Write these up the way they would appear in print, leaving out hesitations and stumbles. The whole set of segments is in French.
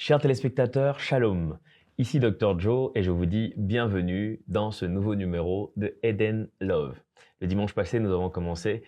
Chers téléspectateurs, shalom. Ici Dr Joe et je vous dis bienvenue dans ce nouveau numéro de Eden Love. Le dimanche passé, nous avons commencé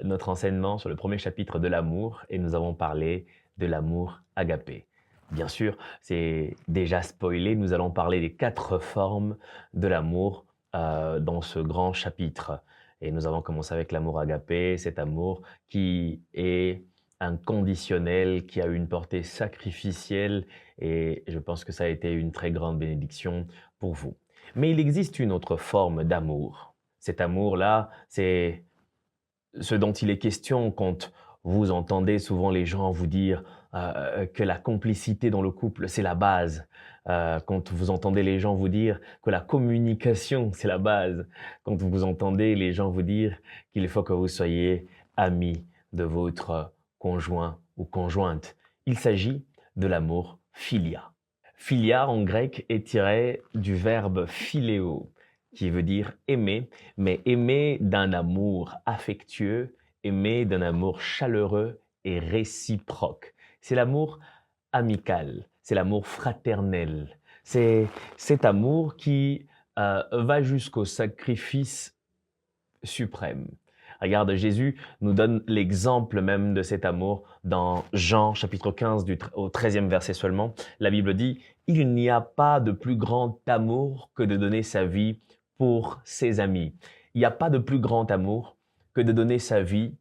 notre enseignement sur le premier chapitre de l'amour et nous avons parlé de l'amour agapé. Bien sûr, c'est déjà spoilé, nous allons parler des 4 formes de l'amour dans ce grand chapitre. Et nous avons commencé avec l'amour agapé, cet amour qui est inconditionnel, qui a une portée sacrificielle et je pense que ça a été une très grande bénédiction pour vous. Mais il existe une autre forme d'amour. Cet amour-là, c'est ce dont il est question quand vous entendez souvent les gens vous dire que la complicité dans le couple, c'est la base. Quand vous entendez les gens vous dire que la communication, c'est la base. Quand vous entendez les gens vous dire qu'il faut que vous soyez amis de votre conjoint ou conjointe. Il s'agit de l'amour philia. Philia en grec est tiré du verbe philéo, qui veut dire aimer, mais aimer d'un amour affectueux, aimer d'un amour chaleureux et réciproque. C'est l'amour amical, c'est l'amour fraternel, c'est cet amour qui va jusqu'au sacrifice suprême. Regarde, Jésus nous donne l'exemple même de cet amour dans Jean chapitre 15 au 13e verset seulement. La Bible dit « Il n'y a pas de plus grand amour que de donner sa vie pour ses amis. » Il n'y a pas de plus grand amour que de donner sa vie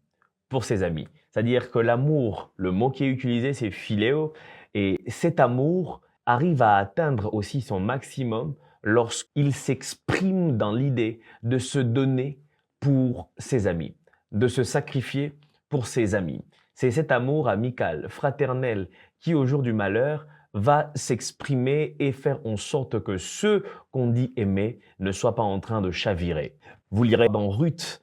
pour ses amis. C'est-à-dire que l'amour, le mot qui est utilisé, c'est philéo, et cet amour arrive à atteindre aussi son maximum lorsqu'il s'exprime dans l'idée de se donner pour ses amis, de se sacrifier pour ses amis. C'est cet amour amical, fraternel, qui au jour du malheur va s'exprimer et faire en sorte que ceux qu'on dit aimer ne soient pas en train de chavirer. Vous lirez dans Ruth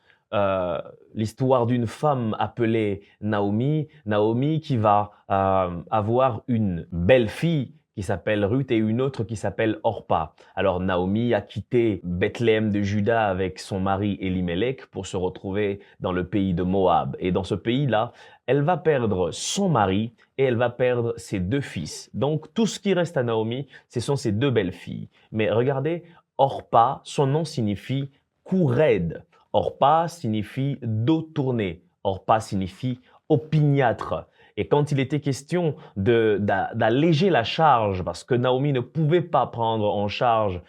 l'histoire d'une femme appelée Naomi, Naomi qui va avoir une belle-fille qui s'appelle Ruth et une autre qui s'appelle Orpa. Alors Naomi a quitté Bethléem de Juda avec son mari Elimelech pour se retrouver dans le pays de Moab. Et dans ce pays-là, elle va perdre son mari et elle va perdre ses 2 fils. Donc tout ce qui reste à Naomi, ce sont ses 2 belles-filles. Mais regardez, Orpa, son nom signifie cou raide. Orpa signifie dos tourné. Orpa signifie opiniâtre. Et quand il était question d'alléger la charge, parce que Naomi ne pouvait pas prendre en charge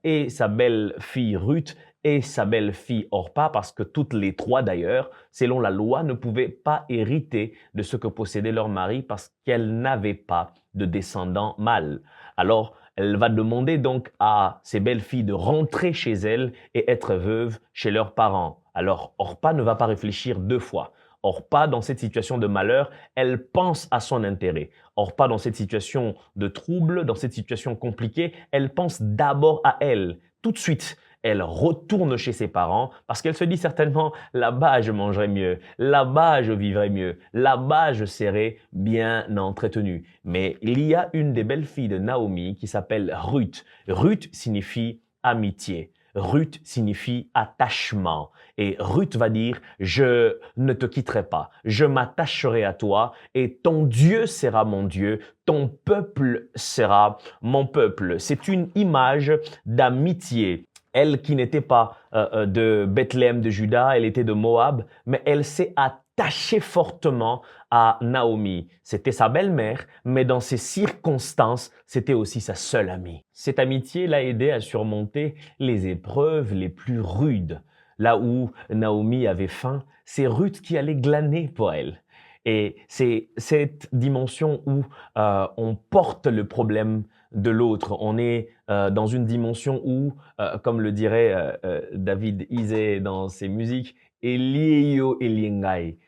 et sa belle-fille Ruth et sa belle-fille Orpa, parce que toutes les 3 d'ailleurs, selon la loi, ne pouvaient pas hériter de ce que possédait leur mari parce qu'elles n'avaient pas de descendants mâles. Alors, elle va demander donc à ses belles-filles de rentrer chez elles et être veuves chez leurs parents. Alors, Orpa ne va pas réfléchir 2 fois. Orpa, dans cette situation de malheur, elle pense à son intérêt. Orpa, dans cette situation de trouble, dans cette situation compliquée, elle pense d'abord à elle. Tout de suite, elle retourne chez ses parents parce qu'elle se dit certainement « là-bas je mangerai mieux, là-bas je vivrai mieux, là-bas je serai bien entretenu ». Mais il y a une des belles filles de Naomi qui s'appelle Ruth. Ruth signifie amitié. Ruth signifie attachement. Et Ruth va dire, je ne te quitterai pas, je m'attacherai à toi et ton Dieu sera mon Dieu, ton peuple sera mon peuple. C'est une image d'amitié. Elle qui n'était pas de Bethléem de Juda, elle était de Moab, mais elle s'est attachée fortement à Naomi. C'était sa belle-mère, mais dans ces circonstances, c'était aussi sa seule amie. Cette amitié l'a aidée à surmonter les épreuves les plus rudes. Là où Naomi avait faim, c'est Ruth qui allait glaner pour elle. Et c'est cette dimension où on porte le problème de l'autre. On est dans une dimension où, comme le dirait David Isay dans ses musiques, Elieyo Eliengai.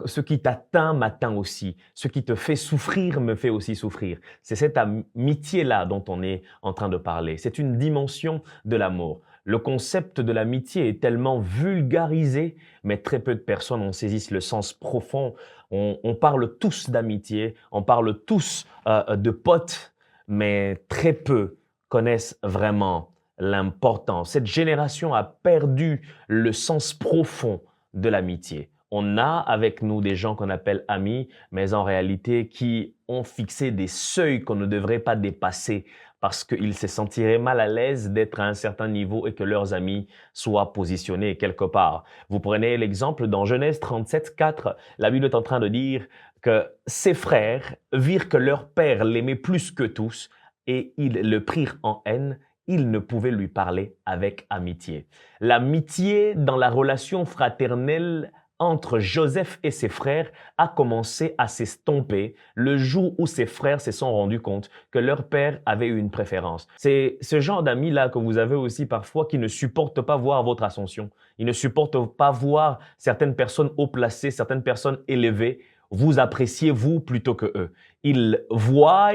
Ce qui t'atteint m'atteint aussi. Ce qui te fait souffrir me fait aussi souffrir. C'est cette amitié-là dont on est en train de parler. C'est une dimension de l'amour. Le concept de l'amitié est tellement vulgarisé, mais très peu de personnes en saisissent le sens profond. On parle tous d'amitié, on parle tous de potes, mais très peu connaissent vraiment l'importance. Cette génération a perdu le sens profond de l'amitié. On a avec nous des gens qu'on appelle amis, mais en réalité qui ont fixé des seuils qu'on ne devrait pas dépasser parce qu'ils se sentiraient mal à l'aise d'être à un certain niveau et que leurs amis soient positionnés quelque part. Vous prenez l'exemple dans Genèse 37, 4, la Bible est en train de dire que ses frères virent que leur père l'aimait plus que tous et ils le prirent en haine. Ils ne pouvaient lui parler avec amitié. L'amitié dans la relation fraternelle entre Joseph et ses frères a commencé à s'estomper le jour où ses frères se sont rendus compte que leur père avait une préférence. C'est ce genre d'amis-là que vous avez aussi parfois qui ne supportent pas voir votre ascension. Ils ne supportent pas voir certaines personnes haut placées, certaines personnes élevées, vous apprécier vous plutôt que eux. Ils voient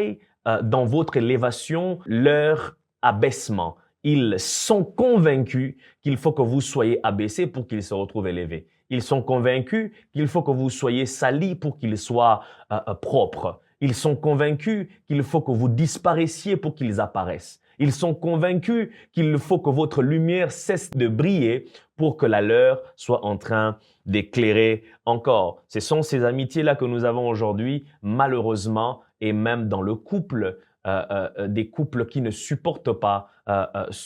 dans votre élévation leur abaissement. Ils sont convaincus qu'il faut que vous soyez abaissé pour qu'ils se retrouvent élevés. Ils sont convaincus qu'il faut que vous soyez sali pour qu'ils soient propres. Ils sont convaincus qu'il faut que vous disparaissiez pour qu'ils apparaissent. Ils sont convaincus qu'il faut que votre lumière cesse de briller pour que la leur soit en train d'éclairer encore. Ce sont ces amitiés-là que nous avons aujourd'hui, malheureusement, et même dans le couple, des couples qui ne supportent pas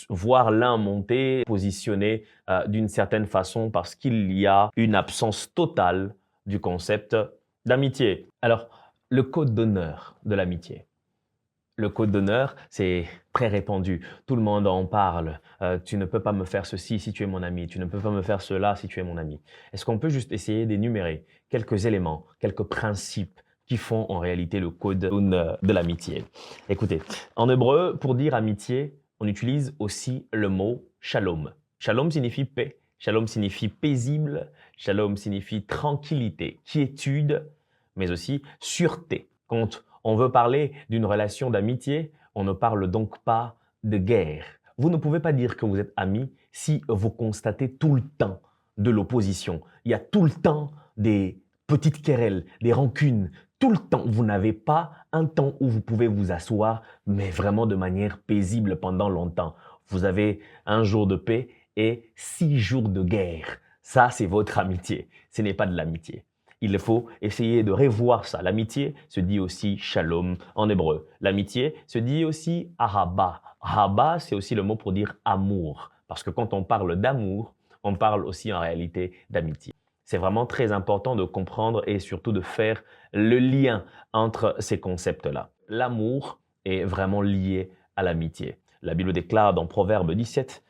voir l'un monter, positionné d'une certaine façon parce qu'il y a une absence totale du concept d'amitié. Alors, le code d'honneur de l'amitié. Le code d'honneur, c'est très répandu. Tout le monde en parle. Tu ne peux pas me faire ceci si tu es mon ami. Tu ne peux pas me faire cela si tu es mon ami. Est-ce qu'on peut juste essayer d'énumérer quelques éléments, quelques principes qui font en réalité le code de l'amitié? Écoutez, en hébreu, pour dire amitié, on utilise aussi le mot shalom. Shalom signifie paix. Shalom signifie paisible. Shalom signifie tranquillité, quiétude, mais aussi sûreté. Quand on veut parler d'une relation d'amitié, on ne parle donc pas de guerre. Vous ne pouvez pas dire que vous êtes amis si vous constatez tout le temps de l'opposition. Il y a tout le temps des petites querelles, des rancunes. Tout le temps, vous n'avez pas un temps où vous pouvez vous asseoir, mais vraiment de manière paisible pendant longtemps. Vous avez un jour de paix et 6 jours de guerre. Ça, c'est votre amitié. Ce n'est pas de l'amitié. Il faut essayer de revoir ça. L'amitié se dit aussi shalom en hébreu. L'amitié se dit aussi ahaba. Ahaba, c'est aussi le mot pour dire amour. Parce que quand on parle d'amour, on parle aussi en réalité d'amitié. C'est vraiment très important de comprendre et surtout de faire le lien entre ces concepts-là. L'amour est vraiment lié à l'amitié. La Bible déclare dans Proverbe 17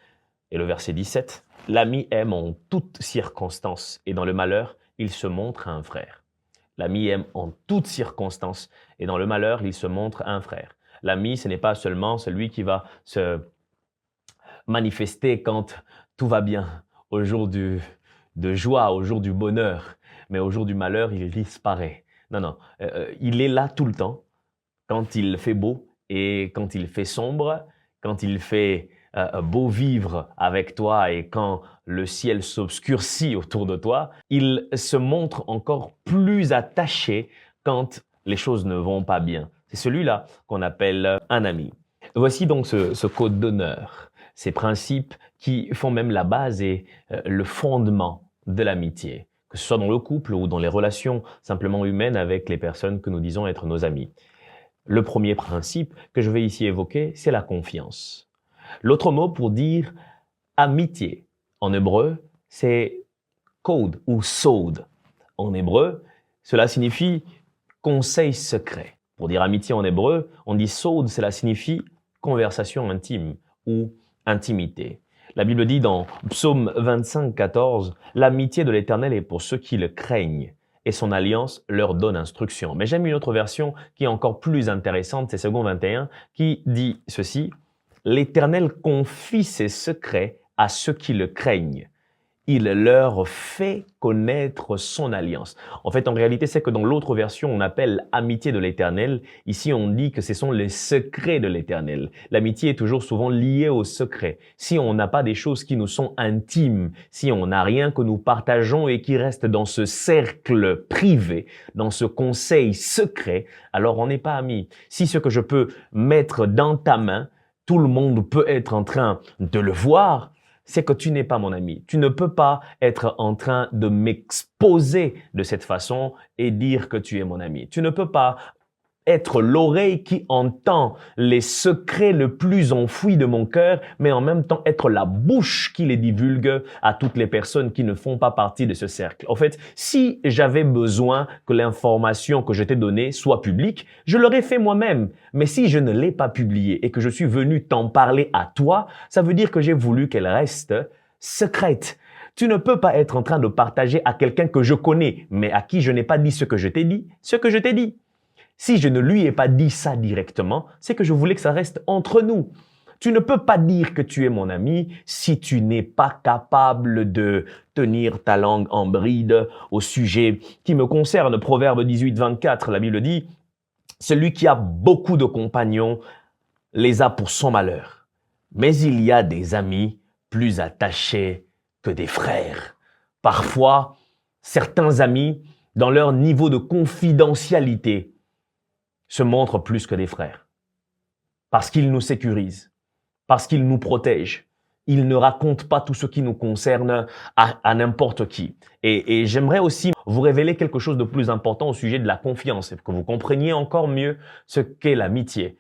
et le verset 17, « L'ami aime en toutes circonstances et dans le malheur, il se montre un frère. » L'ami aime en toutes circonstances et dans le malheur, il se montre un frère. L'ami, ce n'est pas seulement celui qui va se manifester quand tout va bien, au jour de joie, au jour du bonheur, mais au jour du malheur, il disparaît. Non, non, il est là tout le temps, quand il fait beau et quand il fait sombre, quand il fait beau vivre avec toi et quand le ciel s'obscurcit autour de toi, il se montre encore plus attaché quand les choses ne vont pas bien. C'est celui-là qu'on appelle un ami. Voici donc ce code d'honneur, ces principes qui font même la base et le fondement de l'amitié, que ce soit dans le couple ou dans les relations simplement humaines avec les personnes que nous disons être nos amis. Le premier principe que je vais ici évoquer, c'est la confiance. L'autre mot pour dire amitié en hébreu, c'est code ou sod. En hébreu, cela signifie conseil secret. Pour dire amitié en hébreu, on dit sod, cela signifie conversation intime ou intimité. La Bible dit dans Psaume 25, 14, « L'amitié de l'Éternel est pour ceux qui le craignent, et son alliance leur donne instruction. » Mais j'aime une autre version qui est encore plus intéressante, c'est 2 21, qui dit ceci, « L'Éternel confie ses secrets à ceux qui le craignent. Il leur fait connaître son alliance. » En fait, en réalité, c'est que dans l'autre version, on appelle amitié de l'Éternel. Ici, on dit que ce sont les secrets de l'Éternel. L'amitié est toujours souvent liée aux secrets. Si on n'a pas des choses qui nous sont intimes, si on n'a rien que nous partageons et qui reste dans ce cercle privé, dans ce conseil secret, alors on n'est pas amis. Si ce que je peux mettre dans ta main, tout le monde peut être en train de le voir, c'est que tu n'es pas mon ami. Tu ne peux pas être en train de m'exposer de cette façon et dire que tu es mon ami. Tu ne peux pas être l'oreille qui entend les secrets le plus enfouis de mon cœur, mais en même temps être la bouche qui les divulgue à toutes les personnes qui ne font pas partie de ce cercle. En fait, si j'avais besoin que l'information que je t'ai donnée soit publique, je l'aurais fait moi-même. Mais si je ne l'ai pas publiée et que je suis venu t'en parler à toi, ça veut dire que j'ai voulu qu'elle reste secrète. Tu ne peux pas être en train de partager à quelqu'un que je connais, mais à qui je n'ai pas dit ce que je t'ai dit, ce que je t'ai dit. Si je ne lui ai pas dit ça directement, c'est que je voulais que ça reste entre nous. Tu ne peux pas dire que tu es mon ami si tu n'es pas capable de tenir ta langue en bride au sujet qui me concerne. Proverbe 18, 24, la Bible dit « Celui qui a beaucoup de compagnons les a pour son malheur, mais il y a des amis plus attachés que des frères. » Parfois, certains amis, dans leur niveau de confidentialité, se montrent plus que des frères. Parce qu'ils nous sécurisent, parce qu'ils nous protègent. Ils ne racontent pas tout ce qui nous concerne à n'importe qui. Et j'aimerais aussi vous révéler quelque chose de plus important au sujet de la confiance, et que vous compreniez encore mieux ce qu'est l'amitié.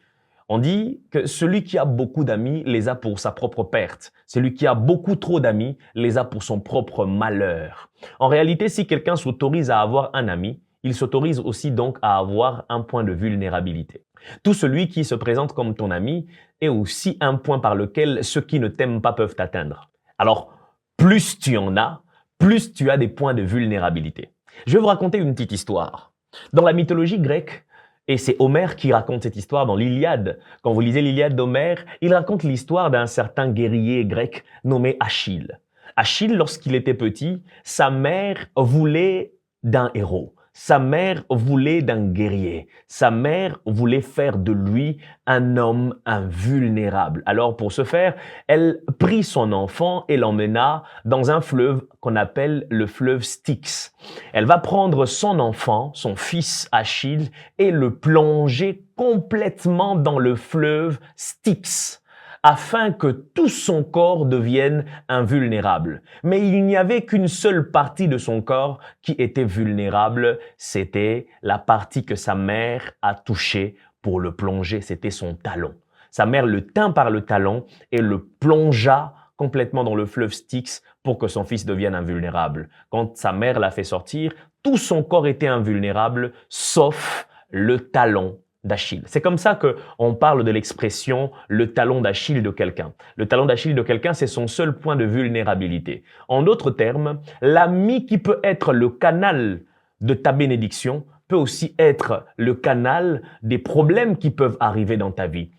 On dit que celui qui a beaucoup d'amis les a pour sa propre perte. Celui qui a beaucoup trop d'amis les a pour son propre malheur. En réalité, si quelqu'un s'autorise à avoir un ami, il s'autorise aussi donc à avoir un point de vulnérabilité. Tout celui qui se présente comme ton ami est aussi un point par lequel ceux qui ne t'aiment pas peuvent t'atteindre. Alors, plus tu en as, plus tu as des points de vulnérabilité. Je vais vous raconter une petite histoire. Dans la mythologie grecque, et c'est Homère qui raconte cette histoire dans l'Iliade. Quand vous lisez l'Iliade d'Homère, il raconte l'histoire d'un certain guerrier grec nommé Achille. Achille, lorsqu'il était petit, sa mère voulait d'un héros. Sa mère voulait d'un guerrier. Sa mère voulait faire de lui un homme invulnérable. Alors pour ce faire, elle prit son enfant et l'emmena dans un fleuve qu'on appelle le fleuve Styx. Elle va prendre son enfant, son fils Achille, et le plonger complètement dans le fleuve Styx, afin que tout son corps devienne invulnérable. Mais il n'y avait qu'une seule partie de son corps qui était vulnérable, c'était la partie que sa mère a touchée pour le plonger, c'était son talon. Sa mère le tint par le talon et le plongea complètement dans le fleuve Styx pour que son fils devienne invulnérable. Quand sa mère l'a fait sortir, tout son corps était invulnérable, sauf le talon d'Achille. C'est comme ça qu'on parle de l'expression « le talon d'Achille de quelqu'un ». Le talon d'Achille de quelqu'un, c'est son seul point de vulnérabilité. En d'autres termes, l'ami qui peut être le canal de ta bénédiction peut aussi être le canal des problèmes qui peuvent arriver dans ta vie.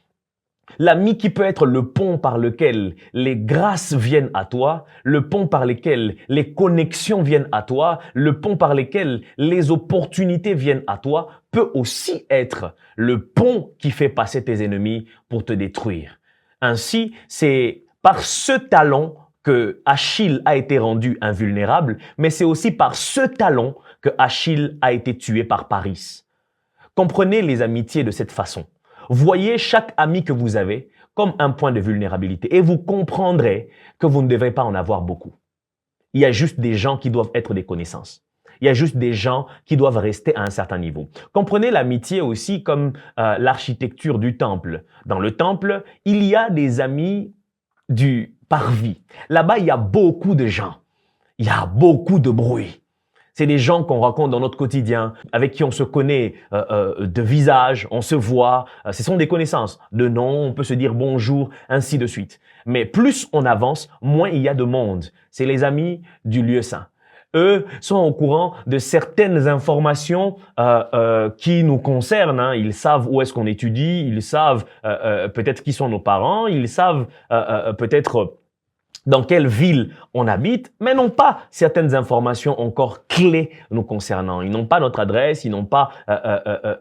L'ami qui peut être le pont par lequel les grâces viennent à toi, le pont par lequel les connexions viennent à toi, le pont par lequel les opportunités viennent à toi, peut aussi être le pont qui fait passer tes ennemis pour te détruire. Ainsi, c'est par ce talon que Achille a été rendu invulnérable, mais c'est aussi par ce talon que Achille a été tué par Paris. Comprenez les amitiés de cette façon. Voyez chaque ami que vous avez comme un point de vulnérabilité et vous comprendrez que vous ne devez pas en avoir beaucoup. Il y a juste des gens qui doivent être des connaissances. Il y a juste des gens qui doivent rester à un certain niveau. Comprenez l'amitié aussi comme l'architecture du temple. Dans le temple, il y a des amis du parvis. Là-bas, il y a beaucoup de gens. Il y a beaucoup de bruit. C'est des gens qu'on rencontre dans notre quotidien, avec qui on se connaît de visage, on se voit. Ce sont des connaissances. De nom, on peut se dire bonjour, ainsi de suite. Mais plus on avance, moins il y a de monde. C'est les amis du lieu saint. Eux sont au courant de certaines informations qui nous concernent. Hein. Ils savent où est-ce qu'on étudie, ils savent peut-être qui sont nos parents, ils savent peut-être dans quelle ville on habite, mais n'ont pas certaines informations encore clés nous concernant. Ils n'ont pas notre adresse, ils n'ont pas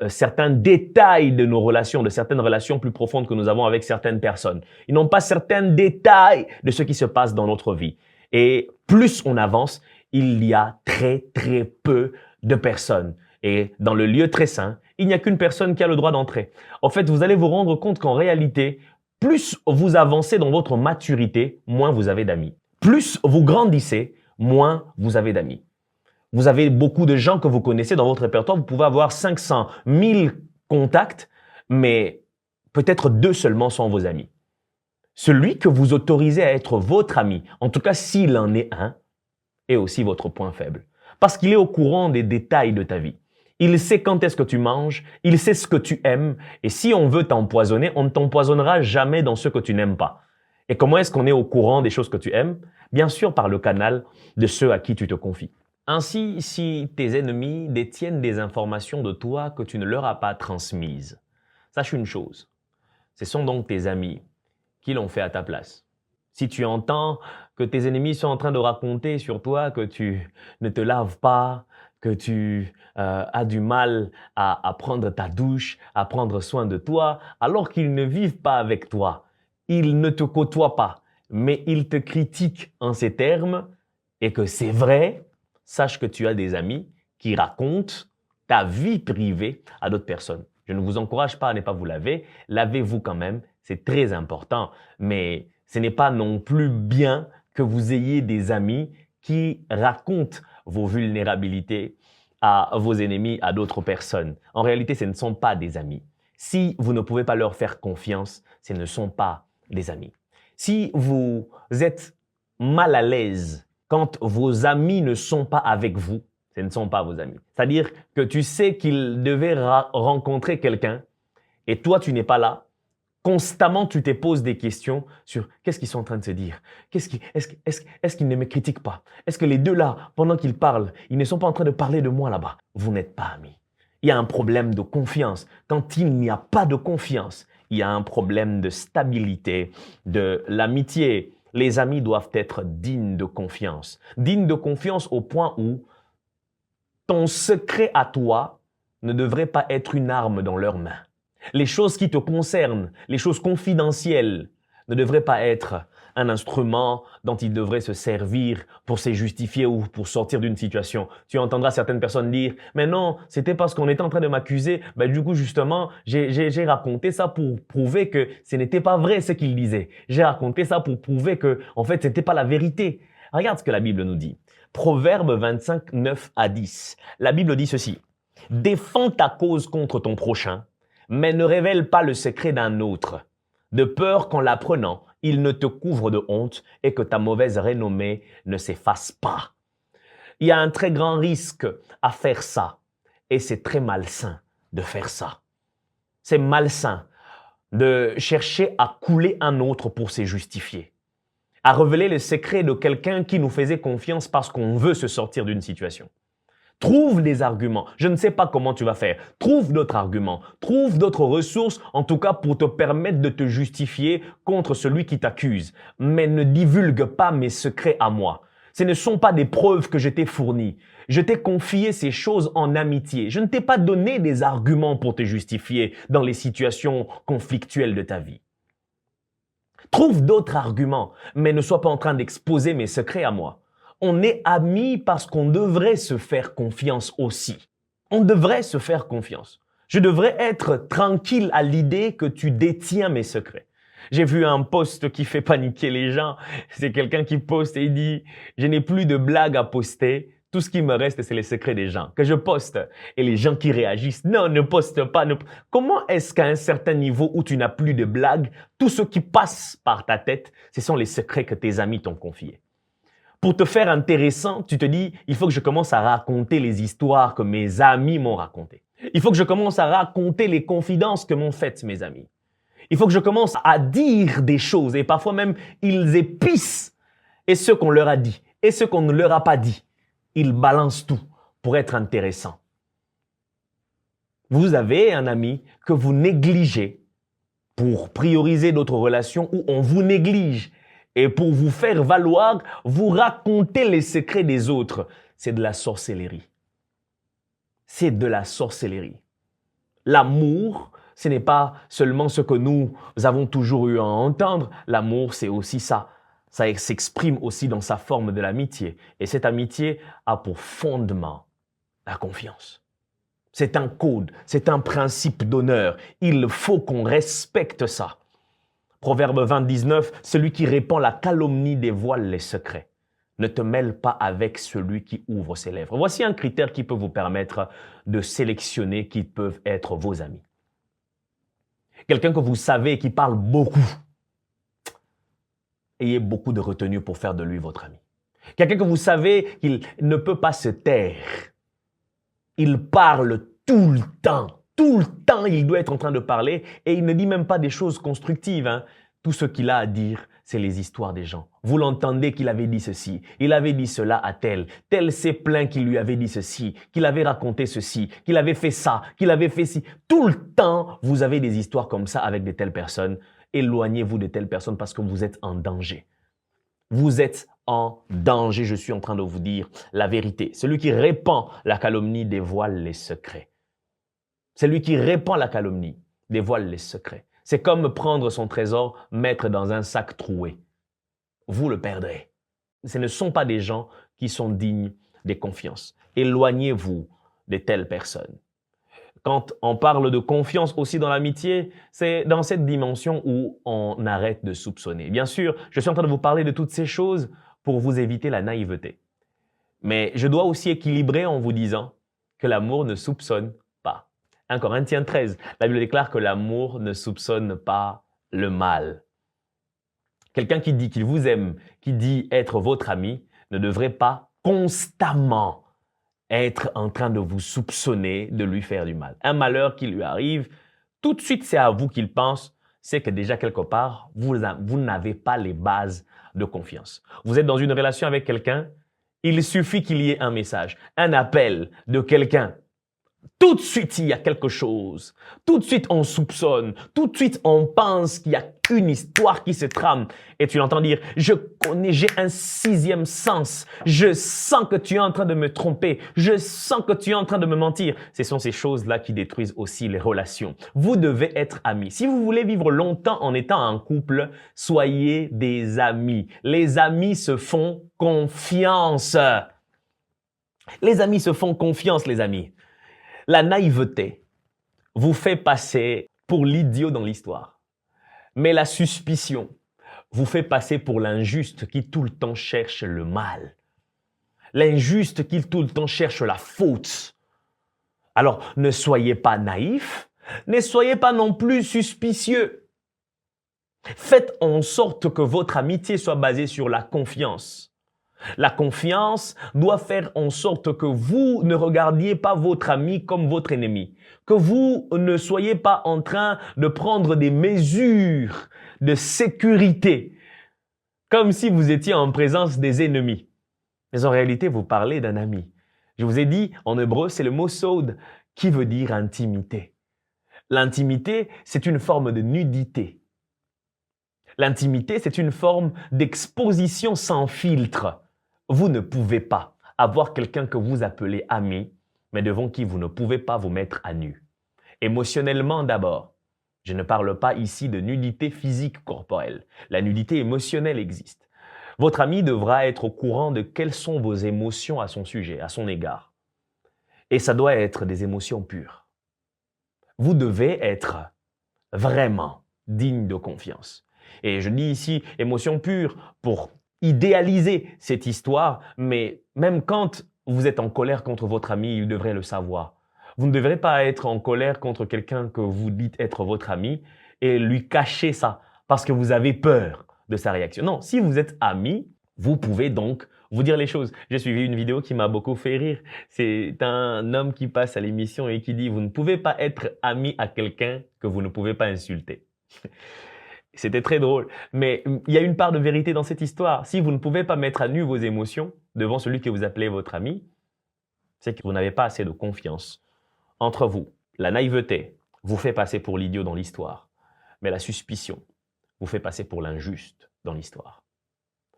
certains détails de nos relations, de certaines relations plus profondes que nous avons avec certaines personnes. Ils n'ont pas certains détails de ce qui se passe dans notre vie. Et plus on avance, il y a très peu de personnes. Et dans le lieu très saint, il n'y a qu'une personne qui a le droit d'entrer. En fait, vous allez vous rendre compte qu'en réalité, plus vous avancez dans votre maturité, moins vous avez d'amis. Plus vous grandissez, moins vous avez d'amis. Vous avez beaucoup de gens que vous connaissez dans votre répertoire. Vous pouvez avoir 500, 1000 contacts, mais peut-être 2 seulement sont vos amis. Celui que vous autorisez à être votre ami, en tout cas s'il en est un, est aussi votre point faible. Parce qu'il est au courant des détails de ta vie. Il sait quand est-ce que tu manges, il sait ce que tu aimes, et si on veut t'empoisonner, on ne t'empoisonnera jamais dans ce que tu n'aimes pas. Et comment est-ce qu'on est au courant des choses que tu aimes? Bien sûr par le canal de ceux à qui tu te confies. Ainsi, si tes ennemis détiennent des informations de toi que tu ne leur as pas transmises, sache une chose, ce sont donc tes amis qui l'ont fait à ta place. Si tu entends que tes ennemis sont en train de raconter sur toi que tu ne te laves pas, que tu as du mal à prendre ta douche, à prendre soin de toi, alors qu'ils ne vivent pas avec toi, ils ne te côtoient pas, mais ils te critiquent en ces termes et que c'est vrai, sache que tu as des amis qui racontent ta vie privée à d'autres personnes. Je ne vous encourage pas à ne pas vous laver, lavez-vous quand même, c'est très important, mais ce n'est pas non plus bien que vous ayez des amis qui racontent vos vulnérabilités à vos ennemis, à d'autres personnes. En réalité, ce ne sont pas des amis. Si vous ne pouvez pas leur faire confiance, ce ne sont pas des amis. Si vous êtes mal à l'aise quand vos amis ne sont pas avec vous, ce ne sont pas vos amis. C'est-à-dire que tu sais qu'ils devaient rencontrer quelqu'un et toi, tu n'es pas là. Constamment, tu te poses des questions sur qu'est-ce qu'ils sont en train de se dire. Est-ce qu'ils ne me critiquent pas? Est-ce que les deux là, pendant qu'ils parlent, ils ne sont pas en train de parler de moi là-bas? Vous n'êtes pas amis. Il y a un problème de confiance. Quand il n'y a pas de confiance, il y a un problème de stabilité, de l'amitié. Les amis doivent être dignes de confiance. Dignes de confiance au point où ton secret à toi ne devrait pas être une arme dans leurs mains. Les choses qui te concernent, les choses confidentielles, ne devraient pas être un instrument dont ils devraient se servir pour se justifier ou pour sortir d'une situation. Tu entendras certaines personnes dire « Mais non, c'était parce qu'on était en train de m'accuser. Du coup, justement, j'ai raconté ça pour prouver que ce n'était pas vrai ce qu'ils disaient. J'ai raconté ça pour prouver que, en fait, ce n'était pas la vérité. » Regarde ce que la Bible nous dit. Proverbe 25, 9 à 10. La Bible dit ceci. « Défends ta cause contre ton prochain, mais ne révèle pas le secret d'un autre, de peur qu'en l'apprenant, il ne te couvre de honte et que ta mauvaise renommée ne s'efface pas. » Il y a un très grand risque à faire ça et c'est très malsain de faire ça. C'est malsain de chercher à couler un autre pour se justifier, à révéler le secret de quelqu'un qui nous faisait confiance parce qu'on veut se sortir d'une situation. Trouve des arguments. Je ne sais pas comment tu vas faire. Trouve d'autres arguments. Trouve d'autres ressources, en tout cas pour te permettre de te justifier contre celui qui t'accuse. Mais ne divulgue pas mes secrets à moi. Ce ne sont pas des preuves que je t'ai fournies. Je t'ai confié ces choses en amitié. Je ne t'ai pas donné des arguments pour te justifier dans les situations conflictuelles de ta vie. Trouve d'autres arguments, mais ne sois pas en train d'exposer mes secrets à moi. On est amis parce qu'on devrait se faire confiance aussi. On devrait se faire confiance. Je devrais être tranquille à l'idée que tu détiens mes secrets. J'ai vu un post qui fait paniquer les gens. C'est quelqu'un qui poste et il dit « Je n'ai plus de blagues à poster. Tout ce qui me reste, c'est les secrets des gens. » Que je poste. Et les gens qui réagissent « Non, ne poste pas. » Comment est-ce qu'à un certain niveau où tu n'as plus de blagues, tout ce qui passe par ta tête, ce sont les secrets que tes amis t'ont confiés? Pour te faire intéressant, tu te dis, il faut que je commence à raconter les histoires que mes amis m'ont racontées. Il faut que je commence à raconter les confidences que m'ont faites mes amis. Il faut que je commence à dire des choses et parfois même, ils épicent et ce qu'on leur a dit et ce qu'on ne leur a pas dit. Ils balancent tout pour être intéressant. Vous avez un ami que vous négligez pour prioriser d'autres relations où on vous néglige. Et pour vous faire valoir, vous racontez les secrets des autres. C'est de la sorcellerie. C'est de la sorcellerie. L'amour, ce n'est pas seulement ce que nous avons toujours eu à entendre. L'amour, c'est aussi ça. Ça s'exprime aussi dans sa forme de l'amitié. Et cette amitié a pour fondement la confiance. C'est un code, c'est un principe d'honneur. Il faut qu'on respecte ça. Proverbe 20, 19, celui qui répand la calomnie dévoile les secrets. Ne te mêle pas avec celui qui ouvre ses lèvres. Voici un critère qui peut vous permettre de sélectionner qui peuvent être vos amis. quelqu'un que vous savez qui parle beaucoup, ayez beaucoup de retenue pour faire de lui votre ami. Quelqu'un que vous savez qu'il ne peut pas se taire. Il parle tout le temps. Tout le temps, il doit être en train de parler et il ne dit même pas des choses constructives. Tout ce qu'il a à dire, c'est les histoires des gens. Vous l'entendez qu'il avait dit ceci, il avait dit cela à tel. Tel s'est plaint qu'il lui avait dit ceci, qu'il avait raconté ceci, qu'il avait fait ça, qu'il avait fait ci. Tout le temps, vous avez des histoires comme ça avec de telles personnes. Éloignez-vous de telles personnes parce que vous êtes en danger. Vous êtes en danger, je suis en train de vous dire la vérité. Celui qui répand la calomnie dévoile les secrets. Celui qui répand la calomnie dévoile les secrets. C'est comme prendre son trésor, mettre dans un sac troué. Vous le perdrez. Ce ne sont pas des gens qui sont dignes des confiances. Éloignez-vous de telles personnes. Quand on parle de confiance aussi dans l'amitié, c'est dans cette dimension où on arrête de soupçonner. Bien sûr, je suis en train de vous parler de toutes ces choses pour vous éviter la naïveté. Mais je dois aussi équilibrer en vous disant que l'amour ne soupçonne pas. 1 Corinthiens 13, la Bible déclare que l'amour ne soupçonne pas le mal. Quelqu'un qui dit qu'il vous aime, qui dit être votre ami, ne devrait pas constamment être en train de vous soupçonner de lui faire du mal. Un malheur qui lui arrive, tout de suite c'est à vous qu'il pense, c'est que déjà quelque part, vous n'avez pas les bases de confiance. Vous êtes dans une relation avec quelqu'un, il suffit qu'il y ait un message, un appel de quelqu'un. Tout de suite, il y a quelque chose. Tout de suite, on soupçonne. Tout de suite, on pense qu'il y a une histoire qui se trame. Et tu l'entends dire, je connais, j'ai un 6e sens. Je sens que tu es en train de me tromper. Je sens que tu es en train de me mentir. Ce sont ces choses-là qui détruisent aussi les relations. Vous devez être amis. Si vous voulez vivre longtemps en étant en couple, soyez des amis. Les amis se font confiance. Les amis se font confiance, les amis. La naïveté vous fait passer pour l'idiot dans l'histoire. Mais la suspicion vous fait passer pour l'injuste qui tout le temps cherche le mal. L'injuste qui tout le temps cherche la faute. Alors, ne soyez pas naïfs, ne soyez pas non plus suspicieux. Faites en sorte que votre amitié soit basée sur la confiance. La confiance doit faire en sorte que vous ne regardiez pas votre ami comme votre ennemi, que vous ne soyez pas en train de prendre des mesures de sécurité, comme si vous étiez en présence des ennemis. Mais en réalité, vous parlez d'un ami. Je vous ai dit, en hébreu, c'est le mot sod, qui veut dire intimité. L'intimité, c'est une forme de nudité. L'intimité, c'est une forme d'exposition sans filtre. Vous ne pouvez pas avoir quelqu'un que vous appelez ami, mais devant qui vous ne pouvez pas vous mettre à nu. Émotionnellement d'abord. Je ne parle pas ici de nudité physique corporelle. La nudité émotionnelle existe. Votre ami devra être au courant de quelles sont vos émotions à son sujet, à son égard. Et ça doit être des émotions pures. Vous devez être vraiment digne de confiance. Et je dis ici émotion pure pour idéaliser cette histoire, mais même quand vous êtes en colère contre votre ami, il devrait le savoir. Vous ne devrez pas être en colère contre quelqu'un que vous dites être votre ami et lui cacher ça parce que vous avez peur de sa réaction. Non, si vous êtes amis, vous pouvez donc vous dire les choses. J'ai suivi une vidéo qui m'a beaucoup fait rire. C'est un homme qui passe à l'émission et qui dit « Vous ne pouvez pas être ami à quelqu'un que vous ne pouvez pas insulter ». C'était très drôle, mais il y a une part de vérité dans cette histoire. Si vous ne pouvez pas mettre à nu vos émotions devant celui que vous appelez votre ami, c'est que vous n'avez pas assez de confiance entre vous. La naïveté vous fait passer pour l'idiot dans l'histoire, mais la suspicion vous fait passer pour l'injuste dans l'histoire.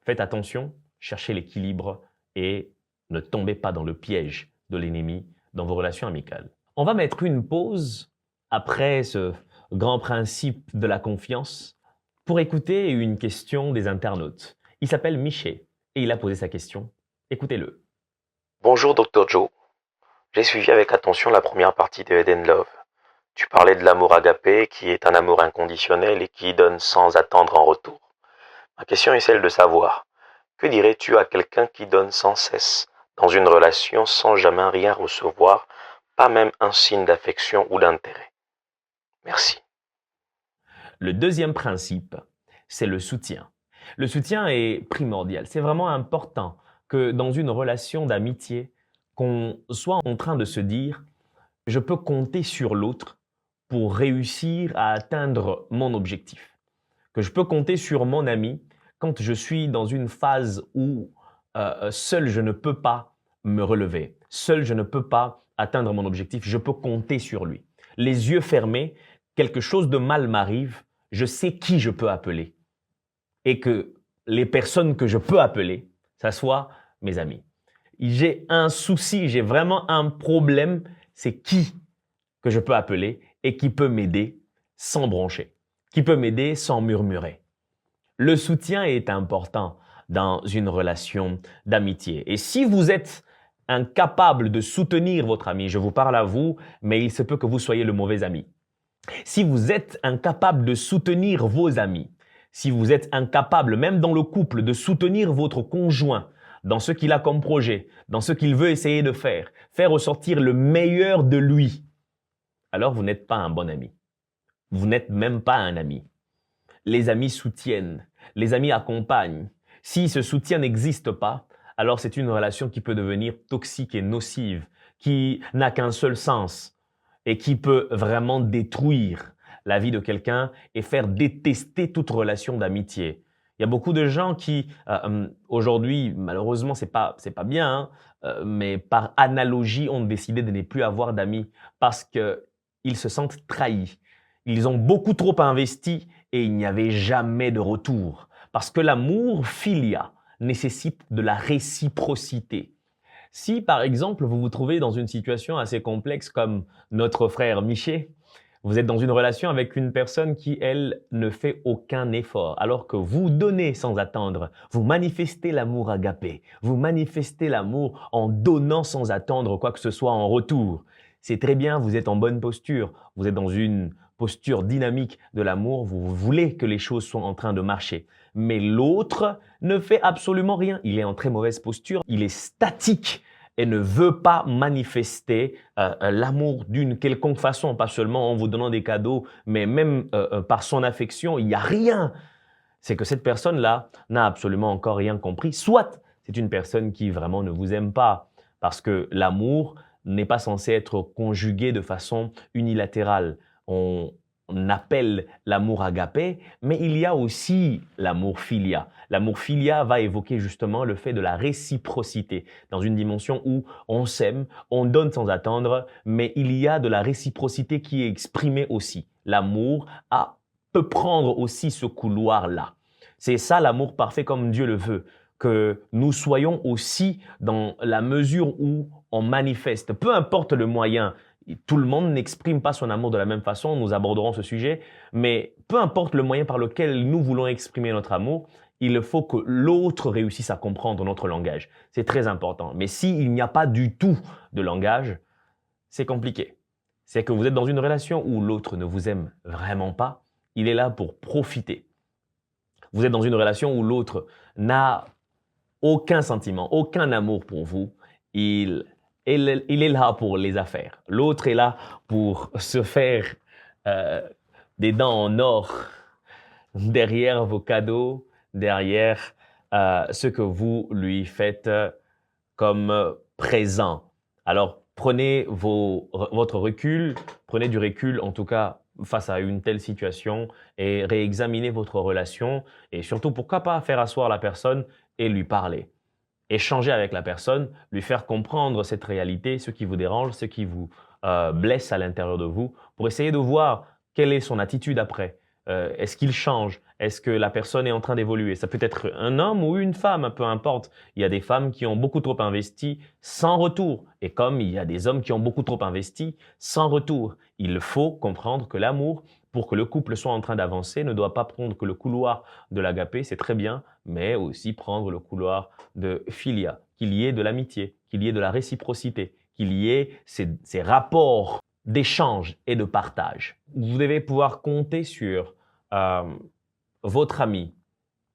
Faites attention, cherchez l'équilibre et ne tombez pas dans le piège de l'ennemi dans vos relations amicales. On va mettre une pause après ce grand principe de la confiance pour écouter une question des internautes. Il s'appelle Miché et il a posé sa question. Écoutez-le. Bonjour Dr Joe. J'ai suivi avec attention la première partie de Eden Love. Tu parlais de l'amour agapé qui est un amour inconditionnel et qui donne sans attendre en retour. Ma question est celle de savoir, que dirais-tu à quelqu'un qui donne sans cesse dans une relation sans jamais rien recevoir, pas même un signe d'affection ou d'intérêt? Merci. Le deuxième principe, c'est le soutien. Le soutien est primordial. C'est vraiment important que dans une relation d'amitié, qu'on soit en train de se dire « je peux compter sur l'autre pour réussir à atteindre mon objectif », que je peux compter sur mon ami quand je suis dans une phase où seul je ne peux pas me relever, seul je ne peux pas atteindre mon objectif, je peux compter sur lui. Les yeux fermés, quelque chose de mal m'arrive, je sais qui je peux appeler et que les personnes que je peux appeler, ça soit mes amis. J'ai un souci, j'ai vraiment un problème, c'est qui que je peux appeler et qui peut m'aider sans broncher, qui peut m'aider sans murmurer. Le soutien est important dans une relation d'amitié. Et si vous êtes incapable de soutenir votre ami, je vous parle à vous, mais il se peut que vous soyez le mauvais ami. Si vous êtes incapable de soutenir vos amis, si vous êtes incapable, même dans le couple, de soutenir votre conjoint dans ce qu'il a comme projet, dans ce qu'il veut essayer de faire ressortir le meilleur de lui, alors vous n'êtes pas un bon ami. Vous n'êtes même pas un ami. Les amis soutiennent, les amis accompagnent. Si ce soutien n'existe pas, alors c'est une relation qui peut devenir toxique et nocive, qui n'a qu'un seul sens et qui peut vraiment détruire la vie de quelqu'un et faire détester toute relation d'amitié. Il y a beaucoup de gens qui, aujourd'hui, malheureusement, c'est pas bien, mais par analogie, ont décidé de ne plus avoir d'amis parce qu'ils se sentent trahis. Ils ont beaucoup trop investi et il n'y avait jamais de retour. Parce que l'amour philia nécessite de la réciprocité. Si, par exemple, vous vous trouvez dans une situation assez complexe comme notre frère Miché, vous êtes dans une relation avec une personne qui, elle, ne fait aucun effort, alors que vous donnez sans attendre, vous manifestez l'amour agapé, vous manifestez l'amour en donnant sans attendre quoi que ce soit en retour. C'est très bien, vous êtes en bonne posture, vous êtes dans une posture dynamique de l'amour, vous voulez que les choses soient en train de marcher. Mais l'autre ne fait absolument rien, il est en très mauvaise posture, il est statique et ne veut pas manifester l'amour d'une quelconque façon, pas seulement en vous donnant des cadeaux, mais même par son affection, il n'y a rien. C'est que cette personne-là n'a absolument encore rien compris, soit c'est une personne qui vraiment ne vous aime pas, parce que l'amour n'est pas censé être conjugué de façon unilatérale. On appelle l'amour agapé, mais il y a aussi l'amour philia. L'amour philia va évoquer justement le fait de la réciprocité, dans une dimension où on s'aime, on donne sans attendre, mais il y a de la réciprocité qui est exprimée aussi. L'amour peut prendre aussi ce couloir-là. C'est ça l'amour parfait comme Dieu le veut, que nous soyons aussi dans la mesure où on manifeste, peu importe le moyen. Tout le monde n'exprime pas son amour de la même façon, nous aborderons ce sujet, mais peu importe le moyen par lequel nous voulons exprimer notre amour, il faut que l'autre réussisse à comprendre notre langage. C'est très important. Mais s'il n'y a pas du tout de langage, c'est compliqué. C'est que vous êtes dans une relation où l'autre ne vous aime vraiment pas, il est là pour profiter. Vous êtes dans une relation où l'autre n'a aucun sentiment, aucun amour pour vous, il est là pour les affaires. L'autre est là pour se faire des dents en or derrière vos cadeaux, derrière ce que vous lui faites comme présent. Alors, prenez votre recul, prenez du recul en tout cas face à une telle situation et réexaminez votre relation et surtout, pourquoi pas faire asseoir la personne et lui parler. Échanger avec la personne, lui faire comprendre cette réalité, ce qui vous dérange, ce qui vous blesse à l'intérieur de vous, pour essayer de voir quelle est son attitude après. Est-ce qu'il change? Est-ce que la personne est en train d'évoluer? Ça peut être un homme ou une femme, peu importe. Il y a des femmes qui ont beaucoup trop investi sans retour. Et comme il y a des hommes qui ont beaucoup trop investi sans retour. Il faut comprendre que l'amour, pour que le couple soit en train d'avancer, ne doit pas prendre que le couloir de l'agapé, c'est très bien, mais aussi prendre le couloir de philia, qu'il y ait de l'amitié, qu'il y ait de la réciprocité, qu'il y ait ces rapports d'échange et de partage. Vous devez pouvoir compter sur votre ami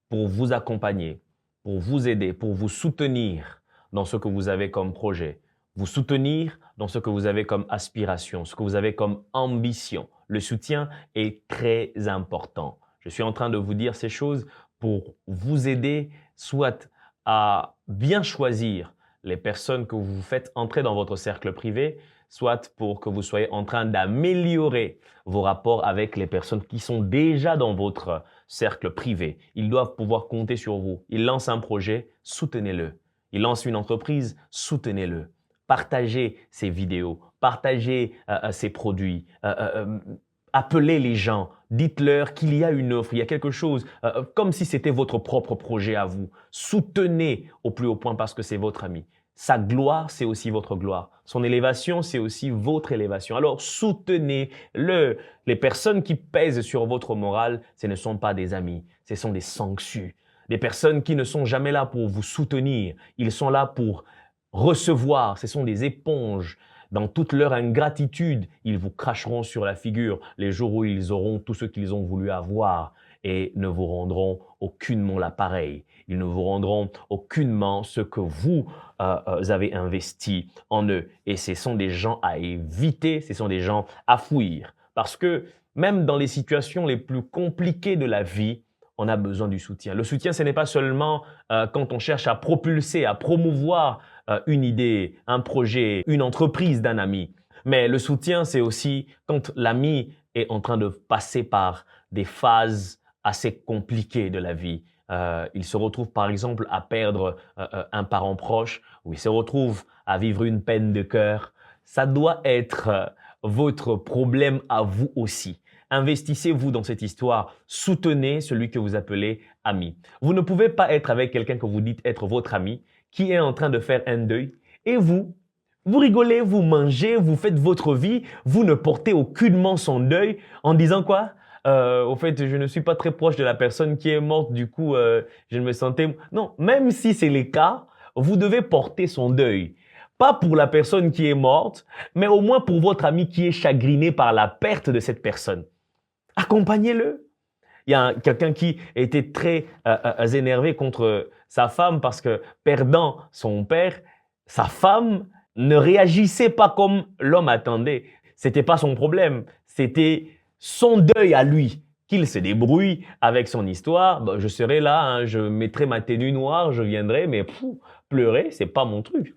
pour vous accompagner, pour vous aider, pour vous soutenir dans ce que vous avez comme projet, vous soutenir dans ce que vous avez comme aspiration, ce que vous avez comme ambition. Le soutien est très important. Je suis en train de vous dire ces choses pour vous aider soit à bien choisir les personnes que vous faites entrer dans votre cercle privé, soit pour que vous soyez en train d'améliorer vos rapports avec les personnes qui sont déjà dans votre cercle privé. Ils doivent pouvoir compter sur vous. Ils lancent un projet, soutenez-le. Ils lancent une entreprise, soutenez-le. Partagez ces vidéos, partagez ces produits, appelez les gens, dites-leur qu'il y a une offre, il y a quelque chose, comme si c'était votre propre projet à vous. Soutenez au plus haut point parce que c'est votre ami. Sa gloire, c'est aussi votre gloire. Son élévation, c'est aussi votre élévation. Alors, soutenez-le. Les personnes qui pèsent sur votre morale, ce ne sont pas des amis, ce sont des sangsues. Des personnes qui ne sont jamais là pour vous soutenir. Ils sont là pour recevoir. Ce sont des éponges. Dans toute leur ingratitude, ils vous cracheront sur la figure les jours où ils auront tout ce qu'ils ont voulu avoir et ne vous rendront aucunement l'appareil. Ils ne vous rendront aucunement ce que vous avez investi en eux. Et ce sont des gens à éviter, ce sont des gens à fuir. Parce que même dans les situations les plus compliquées de la vie, on a besoin du soutien. Le soutien, ce n'est pas seulement quand on cherche à propulser, à promouvoir une idée, un projet, une entreprise d'un ami. Mais le soutien, c'est aussi quand l'ami est en train de passer par des phases assez compliquées de la vie. Il se retrouve par exemple à perdre un parent proche, ou il se retrouve à vivre une peine de cœur. Ça doit être votre problème à vous aussi. Investissez-vous dans cette histoire, soutenez celui que vous appelez ami. Vous ne pouvez pas être avec quelqu'un que vous dites être votre ami, qui est en train de faire un deuil, et vous rigolez, vous mangez, vous faites votre vie, vous ne portez aucunement son deuil en disant quoi? Au fait, je ne suis pas très proche de la personne qui est morte, du coup, je me sentais... Non, même si c'est le cas, vous devez porter son deuil. Pas pour la personne qui est morte, mais au moins pour votre ami qui est chagriné par la perte de cette personne. Accompagnez-le. Il y a quelqu'un qui était très énervé contre sa femme parce que perdant son père, sa femme ne réagissait pas comme l'homme attendait. C'était pas son problème, c'était son deuil à lui. Qu'il se débrouille avec son histoire. Ben, je serai là, hein, je mettrai ma tenue noire, je viendrai, mais pleurer, c'est pas mon truc.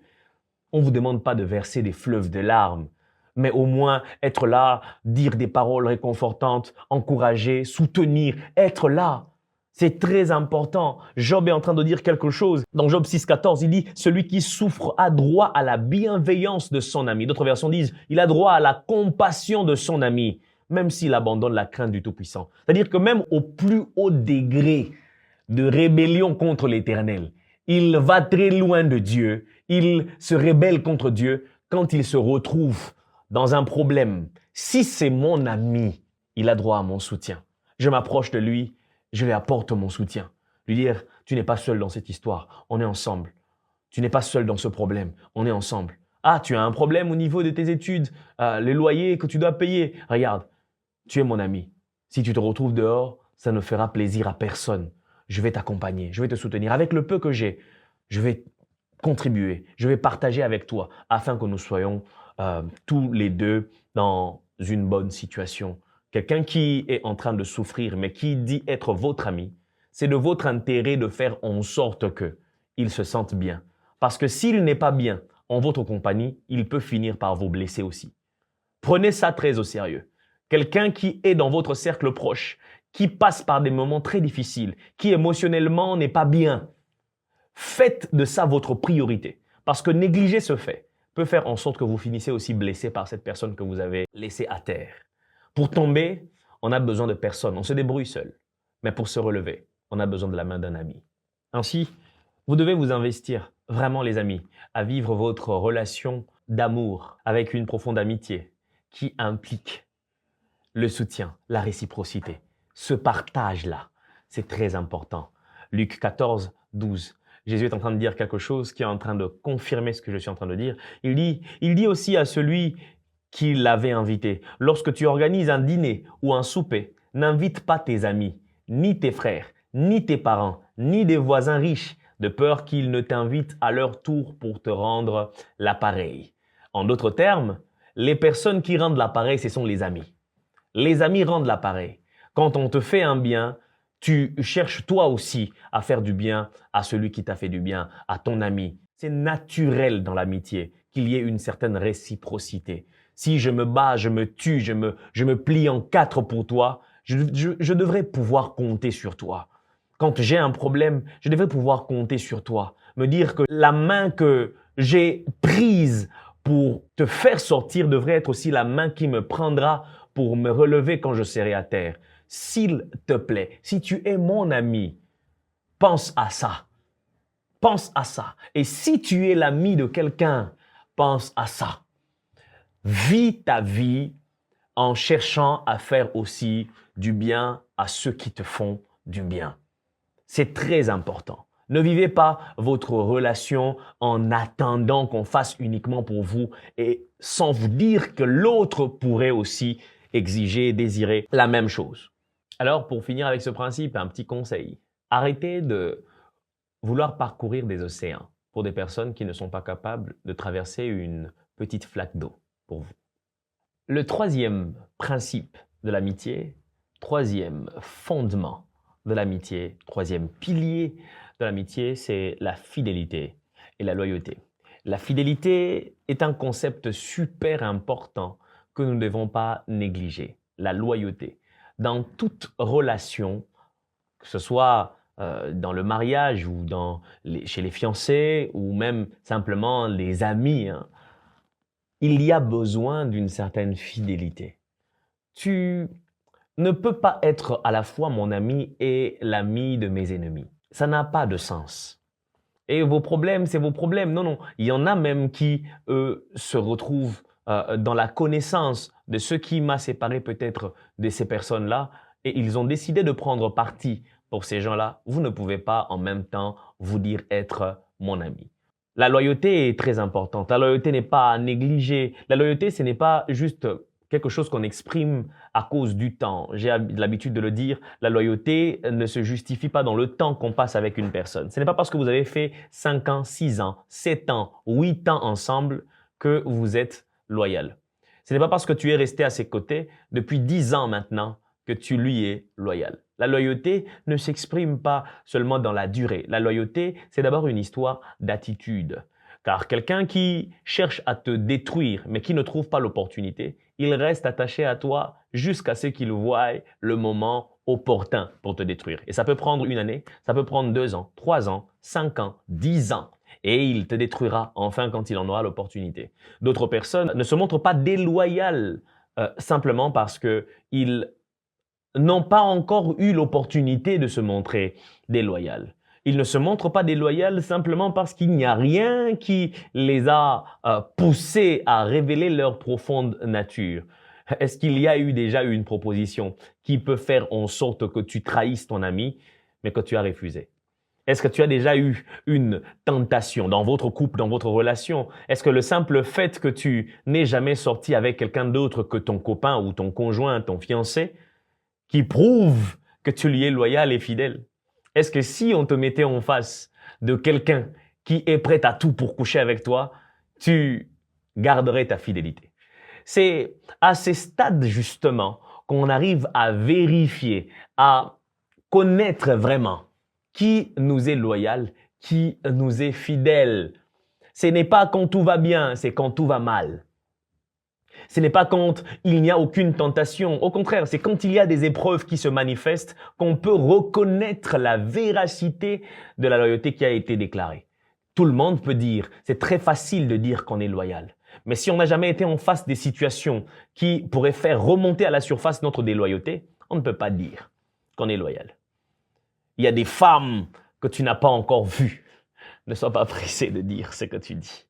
On vous demande pas de verser des fleuves de larmes, mais au moins être là, dire des paroles réconfortantes, encourager, soutenir, être là. C'est très important. Job est en train de dire quelque chose. Dans Job 6,14, il dit « Celui qui souffre a droit à la bienveillance de son ami ». D'autres versions disent « Il a droit à la compassion de son ami », même s'il abandonne la crainte du Tout-Puissant. C'est-à-dire que même au plus haut degré de rébellion contre l'Éternel, il va très loin de Dieu, il se rébelle contre Dieu quand il se retrouve dans un problème. Si c'est mon ami, il a droit à mon soutien. Je m'approche de lui, je lui apporte mon soutien. Lui dire, tu n'es pas seul dans cette histoire, on est ensemble. Tu n'es pas seul dans ce problème, on est ensemble. Ah, tu as un problème au niveau de tes études, les loyers que tu dois payer. Regarde, tu es mon ami. Si tu te retrouves dehors, ça ne fera plaisir à personne. Je vais t'accompagner, je vais te soutenir. Avec le peu que j'ai, je vais contribuer, je vais partager avec toi afin que nous soyons tous les deux dans une bonne situation. Quelqu'un qui est en train de souffrir, mais qui dit être votre ami, c'est de votre intérêt de faire en sorte qu'il se sente bien. Parce que s'il n'est pas bien en votre compagnie, il peut finir par vous blesser aussi. Prenez ça très au sérieux. Quelqu'un qui est dans votre cercle proche, qui passe par des moments très difficiles, qui émotionnellement n'est pas bien, faites de ça votre priorité. Parce que négliger ce fait peut faire en sorte que vous finissez aussi blessé par cette personne que vous avez laissée à terre. Pour tomber, on a besoin de personne. On se débrouille seul. Mais pour se relever, on a besoin de la main d'un ami. Ainsi, vous devez vous investir, vraiment les amis, à vivre votre relation d'amour avec une profonde amitié qui implique le soutien, la réciprocité. Ce partage-là, c'est très important. Luc 14, 12. Jésus est en train de dire quelque chose qui est en train de confirmer ce que je suis en train de dire. Il dit aussi à celui qui l'avait invité, lorsque tu organises un dîner ou un souper, n'invite pas tes amis, ni tes frères, ni tes parents, ni des voisins riches, de peur qu'ils ne t'invitent à leur tour pour te rendre l'appareil. En d'autres termes, les personnes qui rendent l'appareil, ce sont les amis. Les amis rendent l'appareil. Quand on te fait un bien, tu cherches toi aussi à faire du bien à celui qui t'a fait du bien, à ton ami. C'est naturel dans l'amitié qu'il y ait une certaine réciprocité. Si je me bats, je me tue, je me plie en quatre pour toi, je devrais pouvoir compter sur toi. Quand j'ai un problème, je devrais pouvoir compter sur toi. Me dire que la main que j'ai prise pour te faire sortir devrait être aussi la main qui me prendra pour me relever quand je serai à terre. S'il te plaît, si tu es mon ami, pense à ça. Pense à ça. Et si tu es l'ami de quelqu'un, pense à ça. Vis ta vie en cherchant à faire aussi du bien à ceux qui te font du bien. C'est très important. Ne vivez pas votre relation en attendant qu'on fasse uniquement pour vous et sans vous dire que l'autre pourrait aussi exiger, désirer la même chose. Alors, pour finir avec ce principe, un petit conseil. Arrêtez de vouloir parcourir des océans pour des personnes qui ne sont pas capables de traverser une petite flaque d'eau pour vous. Le troisième principe de l'amitié, troisième fondement de l'amitié, troisième pilier de l'amitié, c'est la fidélité et la loyauté. La fidélité est un concept super important que nous ne devons pas négliger. La loyauté. Dans toute relation, que ce soit dans le mariage ou chez les fiancés ou même simplement les amis, hein, il y a besoin d'une certaine fidélité. Tu ne peux pas être à la fois mon ami et l'ami de mes ennemis. Ça n'a pas de sens. Et vos problèmes, c'est vos problèmes. Non, non. Il y en a même qui, se retrouvent dans la connaissance de ce qui m'a séparé peut-être de ces personnes-là et ils ont décidé de prendre parti pour ces gens-là. Vous ne pouvez pas en même temps vous dire être mon ami. La loyauté est très importante. La loyauté n'est pas à négliger. La loyauté, ce n'est pas juste quelque chose qu'on exprime à cause du temps. J'ai l'habitude de le dire, la loyauté ne se justifie pas dans le temps qu'on passe avec une personne. Ce n'est pas parce que vous avez fait 5 ans, 6 ans, 7 ans, 8 ans ensemble que vous êtes loyal. Ce n'est pas parce que tu es resté à ses côtés depuis 10 ans maintenant que tu lui es loyal. La loyauté ne s'exprime pas seulement dans la durée. La loyauté, c'est d'abord une histoire d'attitude. Car quelqu'un qui cherche à te détruire, mais qui ne trouve pas l'opportunité, il reste attaché à toi jusqu'à ce qu'il voie le moment opportun pour te détruire. Et ça peut prendre 1 année, ça peut prendre 2 ans, 3 ans, 5 ans, 10 ans. Et il te détruira enfin quand il en aura l'opportunité. D'autres personnes ne se montrent pas déloyales simplement parce qu'ils n'ont pas encore eu l'opportunité de se montrer déloyales. Ils ne se montrent pas déloyaux simplement parce qu'il n'y a rien qui les a poussés à révéler leur profonde nature. Est-ce qu'il y a eu déjà une proposition qui peut faire en sorte que tu trahisses ton ami, mais que tu as refusé? Est-ce que tu as déjà eu une tentation dans votre couple, dans votre relation? Est-ce que le simple fait que tu n'aies jamais sorti avec quelqu'un d'autre que ton copain ou ton conjoint, ton fiancé, qui prouve que tu lui es loyal et fidèle? Est-ce que si on te mettait en face de quelqu'un qui est prêt à tout pour coucher avec toi, tu garderais ta fidélité? C'est à ces stades justement qu'on arrive à vérifier, à connaître vraiment qui nous est loyal, qui nous est fidèle. Ce n'est pas quand tout va bien, c'est quand tout va mal. Ce n'est pas quand il n'y a aucune tentation. Au contraire, c'est quand il y a des épreuves qui se manifestent qu'on peut reconnaître la véracité de la loyauté qui a été déclarée. Tout le monde peut dire, c'est très facile de dire qu'on est loyal. Mais si on n'a jamais été en face des situations qui pourraient faire remonter à la surface notre déloyauté, on ne peut pas dire qu'on est loyal. Il y a des femmes que tu n'as pas encore vues. Ne sois pas pressé de dire ce que tu dis.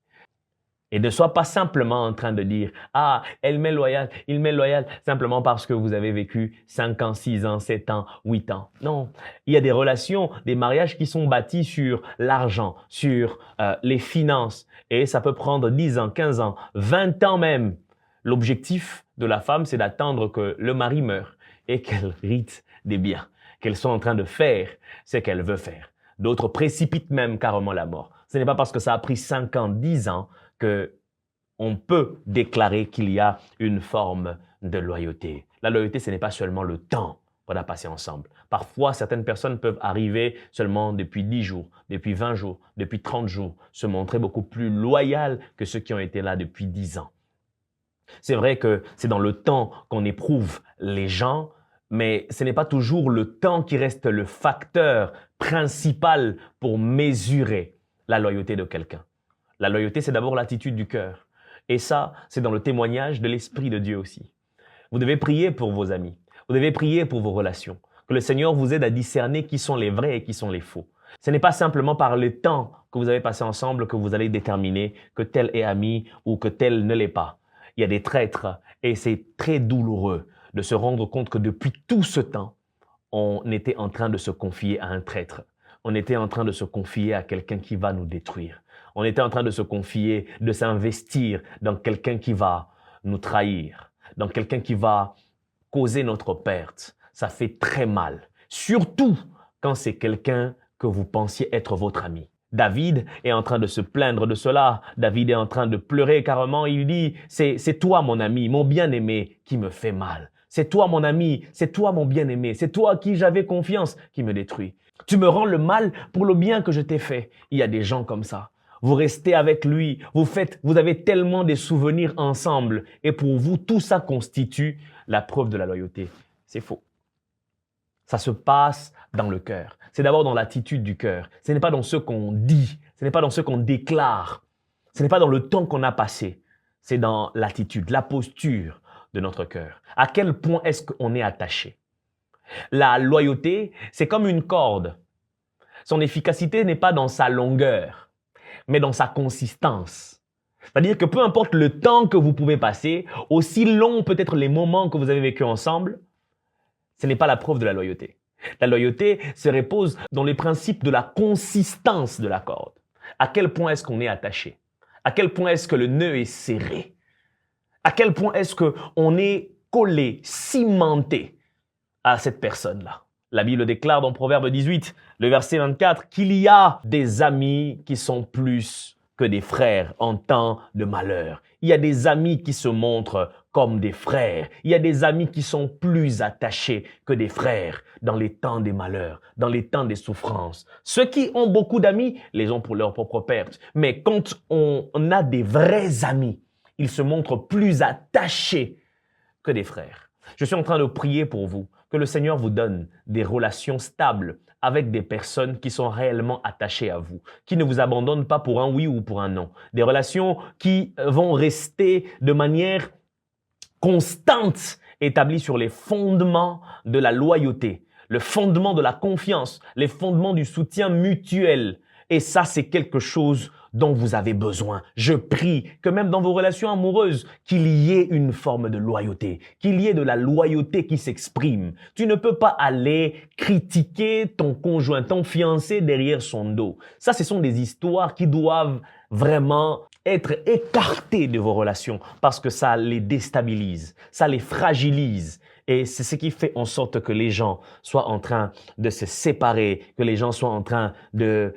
Et ne sois pas simplement en train de dire « Ah, elle m'est loyale, il m'est loyal » simplement parce que vous avez vécu 5 ans, 6 ans, 7 ans, 8 ans. Non, il y a des relations, des mariages qui sont bâtis sur l'argent, sur les finances. Et ça peut prendre 10 ans, 15 ans, 20 ans même. L'objectif de la femme, c'est d'attendre que le mari meure et qu'elle hérite des biens, qu'elle soit en train de faire ce qu'elle veut faire. D'autres précipitent même carrément la mort. Ce n'est pas parce que ça a pris 5 ans, 10 ans que on peut déclarer qu'il y a une forme de loyauté. La loyauté, ce n'est pas seulement le temps qu'on a passé ensemble. Parfois, certaines personnes peuvent arriver seulement depuis 10 jours, depuis 20 jours, depuis 30 jours, se montrer beaucoup plus loyales que ceux qui ont été là depuis 10 ans. C'est vrai que c'est dans le temps qu'on éprouve les gens, mais ce n'est pas toujours le temps qui reste le facteur principal pour mesurer la loyauté de quelqu'un. La loyauté, c'est d'abord l'attitude du cœur. Et ça, c'est dans le témoignage de l'Esprit de Dieu aussi. Vous devez prier pour vos amis. Vous devez prier pour vos relations. Que le Seigneur vous aide à discerner qui sont les vrais et qui sont les faux. Ce n'est pas simplement par le temps que vous avez passé ensemble que vous allez déterminer que tel est ami ou que tel ne l'est pas. Il y a des traîtres et c'est très douloureux de se rendre compte que depuis tout ce temps, on était en train de se confier à un traître. On était en train de se confier à quelqu'un qui va nous détruire. On était en train de se confier, de s'investir dans quelqu'un qui va nous trahir, dans quelqu'un qui va causer notre perte. Ça fait très mal, surtout quand c'est quelqu'un que vous pensiez être votre ami. David est en train de se plaindre de cela. David est en train de pleurer carrément. Il dit, c'est toi mon ami, mon bien-aimé qui me fait mal. C'est toi mon ami, c'est toi mon bien-aimé, c'est toi à qui j'avais confiance qui me détruit. Tu me rends le mal pour le bien que je t'ai fait. Il y a des gens comme ça. Vous restez avec lui, vous avez tellement de souvenirs ensemble et pour vous, tout ça constitue la preuve de la loyauté. C'est faux. Ça se passe dans le cœur. C'est d'abord dans l'attitude du cœur. Ce n'est pas dans ce qu'on dit, ce n'est pas dans ce qu'on déclare, ce n'est pas dans le temps qu'on a passé. C'est dans l'attitude, la posture de notre cœur. À quel point est-ce qu'on est attaché? La loyauté, c'est comme une corde. Son efficacité n'est pas dans sa longueur, mais dans sa consistance. C'est-à-dire que peu importe le temps que vous pouvez passer, aussi long peut-être les moments que vous avez vécu ensemble, ce n'est pas la preuve de la loyauté. La loyauté se repose dans les principes de la consistance de la corde. À quel point est-ce qu'on est attaché? À quel point est-ce que le nœud est serré? À quel point est-ce qu'on est collé, cimenté à cette personne-là? La Bible déclare dans Proverbe 18, le verset 24, qu'il y a des amis qui sont plus que des frères en temps de malheur. Il y a des amis qui se montrent comme des frères. Il y a des amis qui sont plus attachés que des frères dans les temps des malheurs, dans les temps des souffrances. Ceux qui ont beaucoup d'amis les ont pour leur propre perte. Mais quand on a des vrais amis, ils se montrent plus attachés que des frères. Je suis en train de prier pour vous, que le Seigneur vous donne des relations stables avec des personnes qui sont réellement attachées à vous, qui ne vous abandonnent pas pour un oui ou pour un non. Des relations qui vont rester de manière constante, établies sur les fondements de la loyauté, le fondement de la confiance, les fondements du soutien mutuel. Et ça, c'est quelque chose dont vous avez besoin. Je prie que même dans vos relations amoureuses, qu'il y ait une forme de loyauté, qu'il y ait de la loyauté qui s'exprime. Tu ne peux pas aller critiquer ton conjoint, ton fiancé derrière son dos. Ça, ce sont des histoires qui doivent vraiment être écartées de vos relations parce que ça les déstabilise, ça les fragilise. Et c'est ce qui fait en sorte que les gens soient en train de se séparer, que les gens soient en train de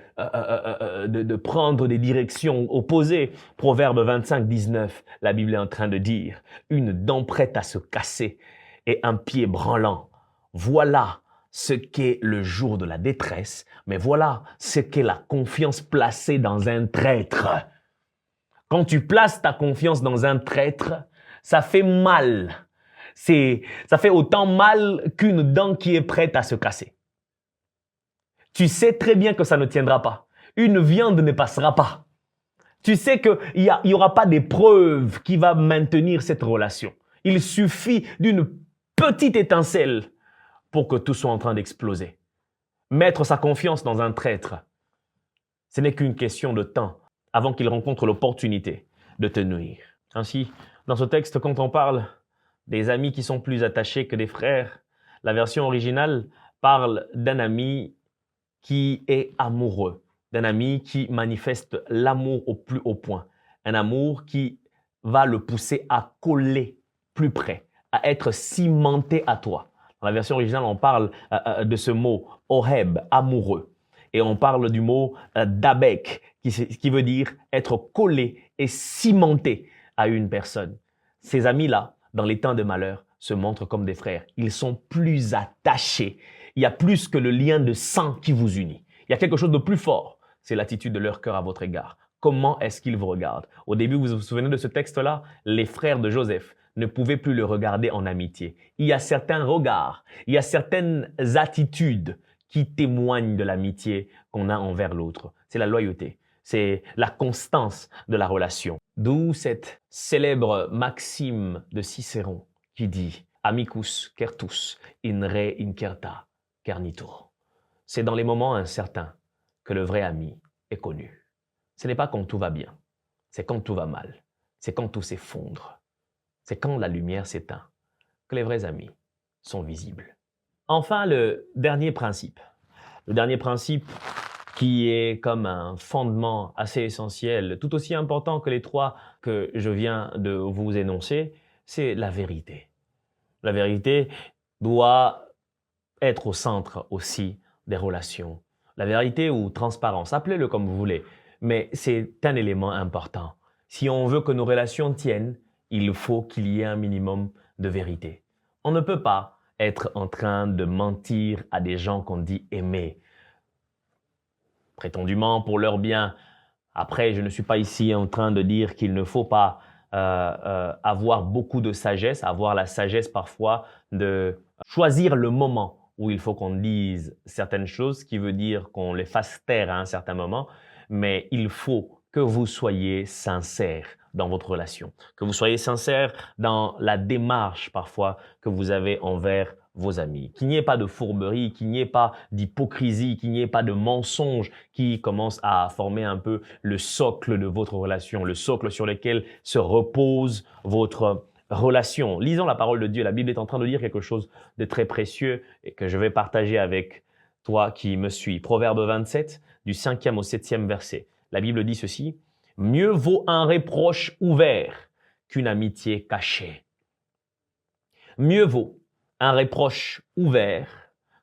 prendre des directions opposées. Proverbe 25, 19, la Bible est en train de dire « Une dent prête à se casser et un pied branlant. Voilà ce qu'est le jour de la détresse, mais voilà ce qu'est la confiance placée dans un traître. » Quand tu places ta confiance dans un traître, ça fait mal. Ça fait autant mal qu'une dent qui est prête à se casser. Tu sais très bien que ça ne tiendra pas. Une viande ne passera pas. Tu sais qu'il y aura pas d'épreuve qui va maintenir cette relation. Il suffit d'une petite étincelle pour que tout soit en train d'exploser. Mettre sa confiance dans un traître, ce n'est qu'une question de temps avant qu'il rencontre l'opportunité de te nuire. Ainsi, dans ce texte, quand on parle des amis qui sont plus attachés que des frères, la version originale parle d'un ami qui est amoureux, d'un ami qui manifeste l'amour au plus haut point, un amour qui va le pousser à coller plus près, à être cimenté à toi. Dans la version originale, on parle de ce mot « oheb », amoureux. Et on parle du mot « dabek », qui veut dire être collé et cimenté à une personne. Ces amis-là, dans les temps de malheur, se montrent comme des frères. Ils sont plus attachés. Il y a plus que le lien de sang qui vous unit. Il y a quelque chose de plus fort. C'est l'attitude de leur cœur à votre égard. Comment est-ce qu'ils vous regardent? Au début, vous vous souvenez de ce texte-là? Les frères de Joseph ne pouvaient plus le regarder en amitié. Il y a certains regards, il y a certaines attitudes qui témoignent de l'amitié qu'on a envers l'autre. C'est la loyauté, c'est la constance de la relation. D'où cette célèbre maxime de Cicéron qui dit « Amicus certus in re incerta carnitur ». C'est dans les moments incertains que le vrai ami est connu. Ce n'est pas quand tout va bien, c'est quand tout va mal, c'est quand tout s'effondre, c'est quand la lumière s'éteint que les vrais amis sont visibles. Enfin, le dernier principe qui est comme un fondement assez essentiel, tout aussi important que les trois que je viens de vous énoncer, c'est la vérité. La vérité doit être au centre aussi des relations. La vérité ou transparence, appelez-le comme vous voulez, mais c'est un élément important. Si on veut que nos relations tiennent, il faut qu'il y ait un minimum de vérité. On ne peut pas être en train de mentir à des gens qu'on dit aimer, prétendument pour leur bien. Après, je ne suis pas ici en train de dire qu'il ne faut pas avoir beaucoup de sagesse, avoir la sagesse parfois de choisir le moment où il faut qu'on dise certaines choses, ce qui veut dire qu'on les fasse taire à un certain moment, mais il faut que vous soyez sincère dans votre relation, que vous soyez sincère dans la démarche parfois que vous avez envers vos amis, qu'il n'y ait pas de fourberie, qu'il n'y ait pas d'hypocrisie, qu'il n'y ait pas de mensonge qui commence à former un peu le socle de votre relation, le socle sur lequel se repose votre relation. Lisons la parole de Dieu. La Bible est en train de dire quelque chose de très précieux et que je vais partager avec toi qui me suis. Proverbe 27, du 5e au 7e verset. La Bible dit ceci: « Mieux vaut un reproche ouvert qu'une amitié cachée. » Mieux vaut un reproche ouvert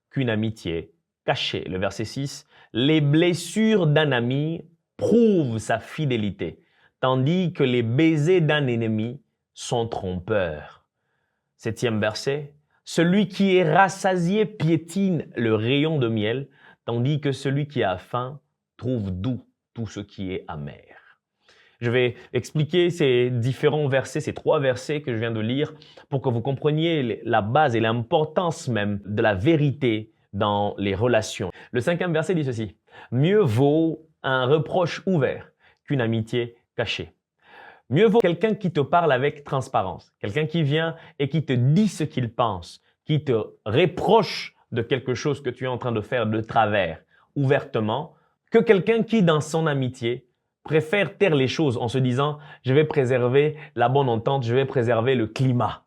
qu'une amitié cachée. Le verset 6, « Les blessures d'un ami prouvent sa fidélité, tandis que les baisers d'un ennemi sont trompeurs. » 7e verset, « Celui qui est rassasié piétine le rayon de miel, tandis que celui qui a faim trouve doux tout ce qui est amer. » Je vais expliquer ces différents versets, ces trois versets que je viens de lire, pour que vous compreniez la base et l'importance même de la vérité dans les relations. Le 5e verset dit ceci: « Mieux vaut un reproche ouvert qu'une amitié cachée. » Mieux vaut quelqu'un qui te parle avec transparence, quelqu'un qui vient et qui te dit ce qu'il pense, qui te reproche de quelque chose que tu es en train de faire de travers, ouvertement, que quelqu'un qui, dans son amitié, préfère taire les choses en se disant « je vais préserver la bonne entente, je vais préserver le climat ».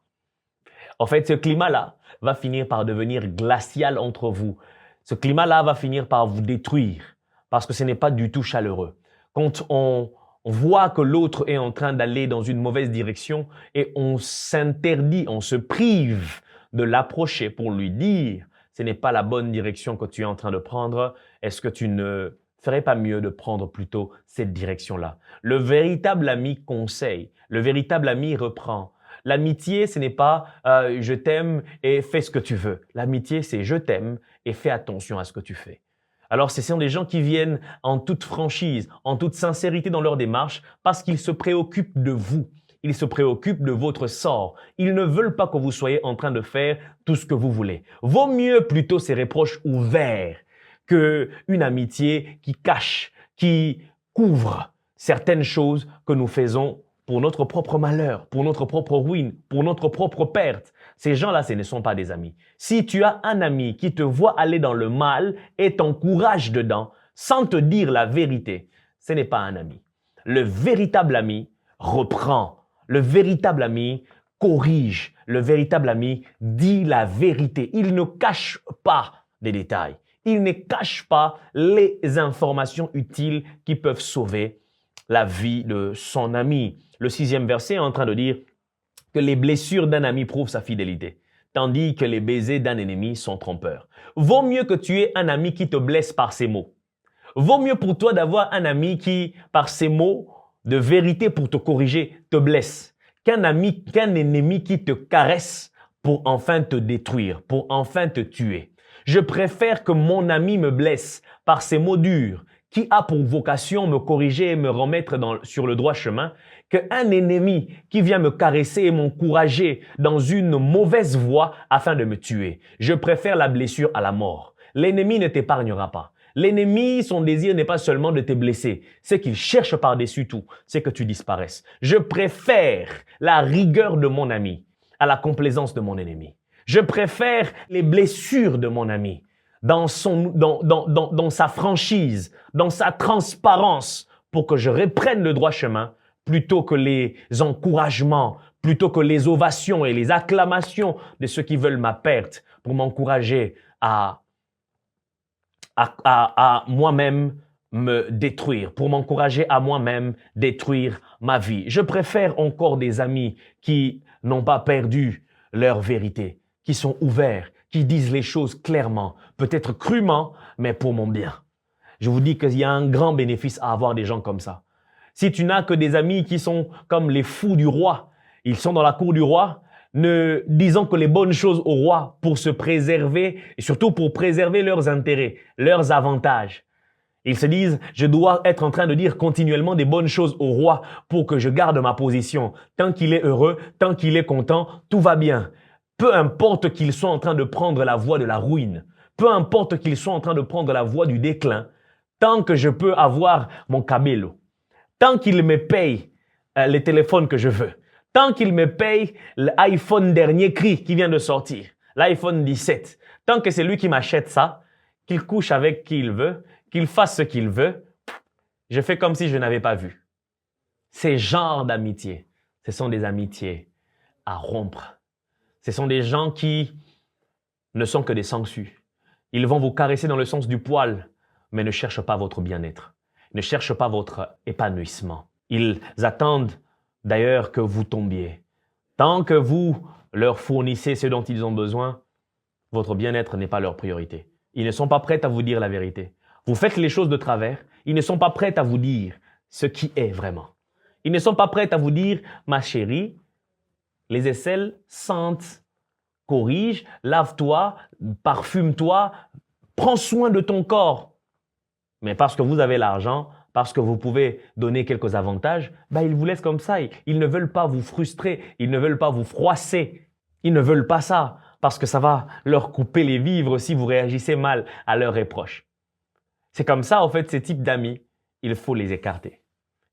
En fait, ce climat-là va finir par devenir glacial entre vous. Ce climat-là va finir par vous détruire parce que ce n'est pas du tout chaleureux. Quand on voit que l'autre est en train d'aller dans une mauvaise direction et on s'interdit, on se prive de l'approcher pour lui dire « ce n'est pas la bonne direction que tu es en train de prendre, est-ce que tu ne ferait pas mieux de prendre plutôt cette direction-là? » Le véritable ami conseille, le véritable ami reprend. L'amitié, ce n'est pas je t'aime et fais ce que tu veux. L'amitié, c'est je t'aime et fais attention à ce que tu fais. Alors, ce sont des gens qui viennent en toute franchise, en toute sincérité dans leur démarche parce qu'ils se préoccupent de vous. Ils se préoccupent de votre sort. Ils ne veulent pas que vous soyez en train de faire tout ce que vous voulez. Vaut mieux plutôt ces reproches ouverts qu'une amitié qui cache, qui couvre certaines choses que nous faisons pour notre propre malheur, pour notre propre ruine, pour notre propre perte. Ces gens-là, ce ne sont pas des amis. Si tu as un ami qui te voit aller dans le mal et t'encourage dedans, sans te dire la vérité, ce n'est pas un ami. Le véritable ami reprend. Le véritable ami corrige. Le véritable ami dit la vérité. Il ne cache pas des détails. Il ne cache pas les informations utiles qui peuvent sauver la vie de son ami. Le 6e verset est en train de dire que les blessures d'un ami prouvent sa fidélité, tandis que les baisers d'un ennemi sont trompeurs. Vaut mieux que tu aies un ami qui te blesse par ses mots. Vaut mieux pour toi d'avoir un ami qui, par ses mots de vérité pour te corriger, te blesse, qu'un ennemi qui te caresse pour enfin te détruire, pour enfin te tuer. Je préfère que mon ami me blesse par ses mots durs, qui a pour vocation me corriger et me remettre sur le droit chemin, qu'un ennemi qui vient me caresser et m'encourager dans une mauvaise voie afin de me tuer. Je préfère la blessure à la mort. L'ennemi ne t'épargnera pas. L'ennemi, son désir n'est pas seulement de te blesser. C'est qu'il cherche par-dessus tout, c'est que tu disparaisses. Je préfère la rigueur de mon ami à la complaisance de mon ennemi. Je préfère les blessures de mon ami dans sa franchise, dans sa transparence, pour que je reprenne le droit chemin, plutôt que les encouragements, plutôt que les ovations et les acclamations de ceux qui veulent ma perte, pour m'encourager à moi-même me détruire, pour m'encourager à moi-même détruire ma vie. Je préfère encore des amis qui n'ont pas perdu leur vérité, qui sont ouverts, qui disent les choses clairement, peut-être crûment, mais pour mon bien. Je vous dis qu'il y a un grand bénéfice à avoir des gens comme ça. Si tu n'as que des amis qui sont comme les fous du roi, ils sont dans la cour du roi, ne disant que les bonnes choses au roi pour se préserver et surtout pour préserver leurs intérêts, leurs avantages. Ils se disent, je dois être en train de dire continuellement des bonnes choses au roi pour que je garde ma position. Tant qu'il est heureux, tant qu'il est content, tout va bien. Peu importe qu'ils soient en train de prendre la voie de la ruine, peu importe qu'ils soient en train de prendre la voie du déclin, tant que je peux avoir mon cabello, tant qu'ils me payent les téléphones que je veux, tant qu'il me paye l'iPhone dernier cri qui vient de sortir, l'iPhone 17, tant que c'est lui qui m'achète ça, qu'il couche avec qui il veut, qu'il fasse ce qu'il veut, je fais comme si je n'avais pas vu. Ces genres d'amitié, ce sont des amitiés à rompre. Ce sont des gens qui ne sont que des sangsues. Ils vont vous caresser dans le sens du poil, mais ne cherchent pas votre bien-être, ne cherchent pas votre épanouissement. Ils attendent d'ailleurs que vous tombiez. Tant que vous leur fournissez ce dont ils ont besoin, votre bien-être n'est pas leur priorité. Ils ne sont pas prêts à vous dire la vérité. Vous faites les choses de travers, ils ne sont pas prêts à vous dire ce qui est vraiment. Ils ne sont pas prêts à vous dire, ma chérie, les aisselles sentent, corrige, lave-toi, parfume-toi, prends soin de ton corps. Mais parce que vous avez l'argent, parce que vous pouvez donner quelques avantages, ils vous laissent comme ça. Ils ne veulent pas vous frustrer, ils ne veulent pas vous froisser. Ils ne veulent pas ça parce que ça va leur couper les vivres si vous réagissez mal à leurs reproches. C'est comme ça, en fait, ces types d'amis, il faut les écarter.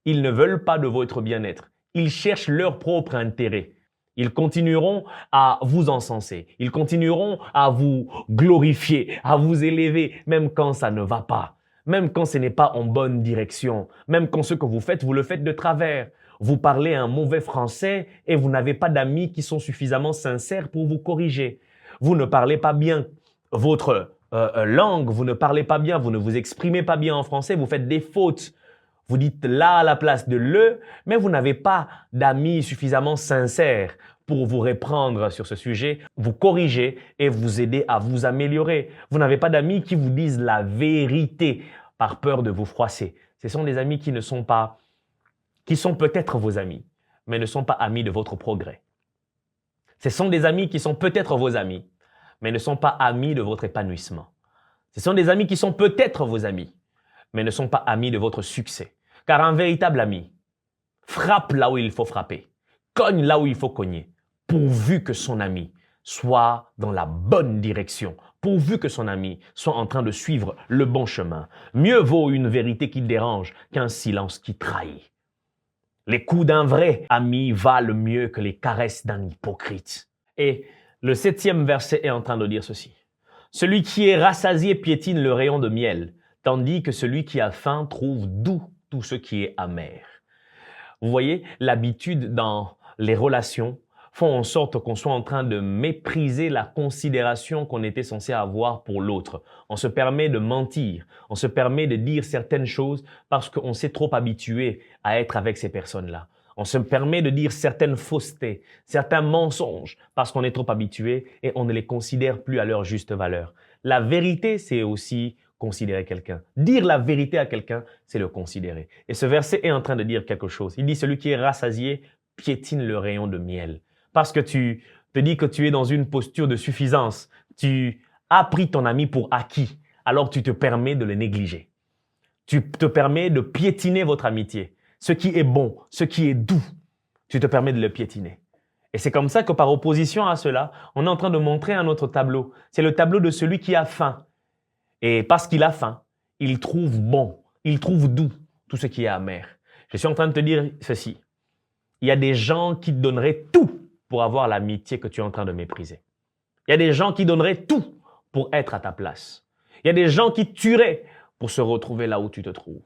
Ils ne veulent pas de votre bien-être. Ils cherchent leur propre intérêt. Ils continueront à vous encenser. Ils continueront à vous glorifier, à vous élever, même quand ça ne va pas. Même quand ce n'est pas en bonne direction, même quand ce que vous faites, vous le faites de travers. Vous parlez un mauvais français et vous n'avez pas d'amis qui sont suffisamment sincères pour vous corriger. Vous ne parlez pas bien votre langue, vous ne parlez pas bien, vous ne vous exprimez pas bien en français, vous faites des fautes. Vous dites là à la place de le, mais vous n'avez pas d'amis suffisamment sincères pour vous reprendre sur ce sujet, vous corriger et vous aider à vous améliorer. Vous n'avez pas d'amis qui vous disent la vérité par peur de vous froisser. Ce sont des amis qui sont peut-être vos amis, mais ne sont pas amis de votre progrès. Ce sont des amis qui sont peut-être vos amis, mais ne sont pas amis de votre épanouissement. Ce sont des amis qui sont peut-être vos amis, mais ne sont pas amis de votre succès. Car un véritable ami frappe là où il faut frapper, cogne là où il faut cogner, pourvu que son ami soit dans la bonne direction, pourvu que son ami soit en train de suivre le bon chemin. Mieux vaut une vérité qui dérange qu'un silence qui trahit. Les coups d'un vrai ami valent mieux que les caresses d'un hypocrite. Et le 7e verset est en train de dire ceci. Celui qui est rassasié piétine le rayon de miel, tandis que celui qui a faim trouve doux tout ce qui est amer. Vous voyez, l'habitude dans les relations font en sorte qu'on soit en train de mépriser la considération qu'on était censé avoir pour l'autre. On se permet de mentir, on se permet de dire certaines choses parce qu'on s'est trop habitué à être avec ces personnes-là. On se permet de dire certaines faussetés, certains mensonges parce qu'on est trop habitué et on ne les considère plus à leur juste valeur. La vérité, c'est aussi considérer quelqu'un. Dire la vérité à quelqu'un, c'est le considérer. Et ce verset est en train de dire quelque chose. Il dit, celui qui est rassasié piétine le rayon de miel. Parce que tu te dit que tu es dans une posture de suffisance. Tu as pris ton ami pour acquis, alors tu te permets de le négliger. Tu te permets de piétiner votre amitié. Ce qui est bon, ce qui est doux, tu te permets de le piétiner. Et c'est comme ça que par opposition à cela, on est en train de montrer un autre tableau. C'est le tableau de celui qui a faim. Et parce qu'il a faim, il trouve bon, il trouve doux tout ce qui est amer. Je suis en train de te dire ceci. Il y a des gens qui te donneraient tout pour avoir l'amitié que tu es en train de mépriser. Il y a des gens qui donneraient tout pour être à ta place. Il y a des gens qui tueraient pour se retrouver là où tu te trouves.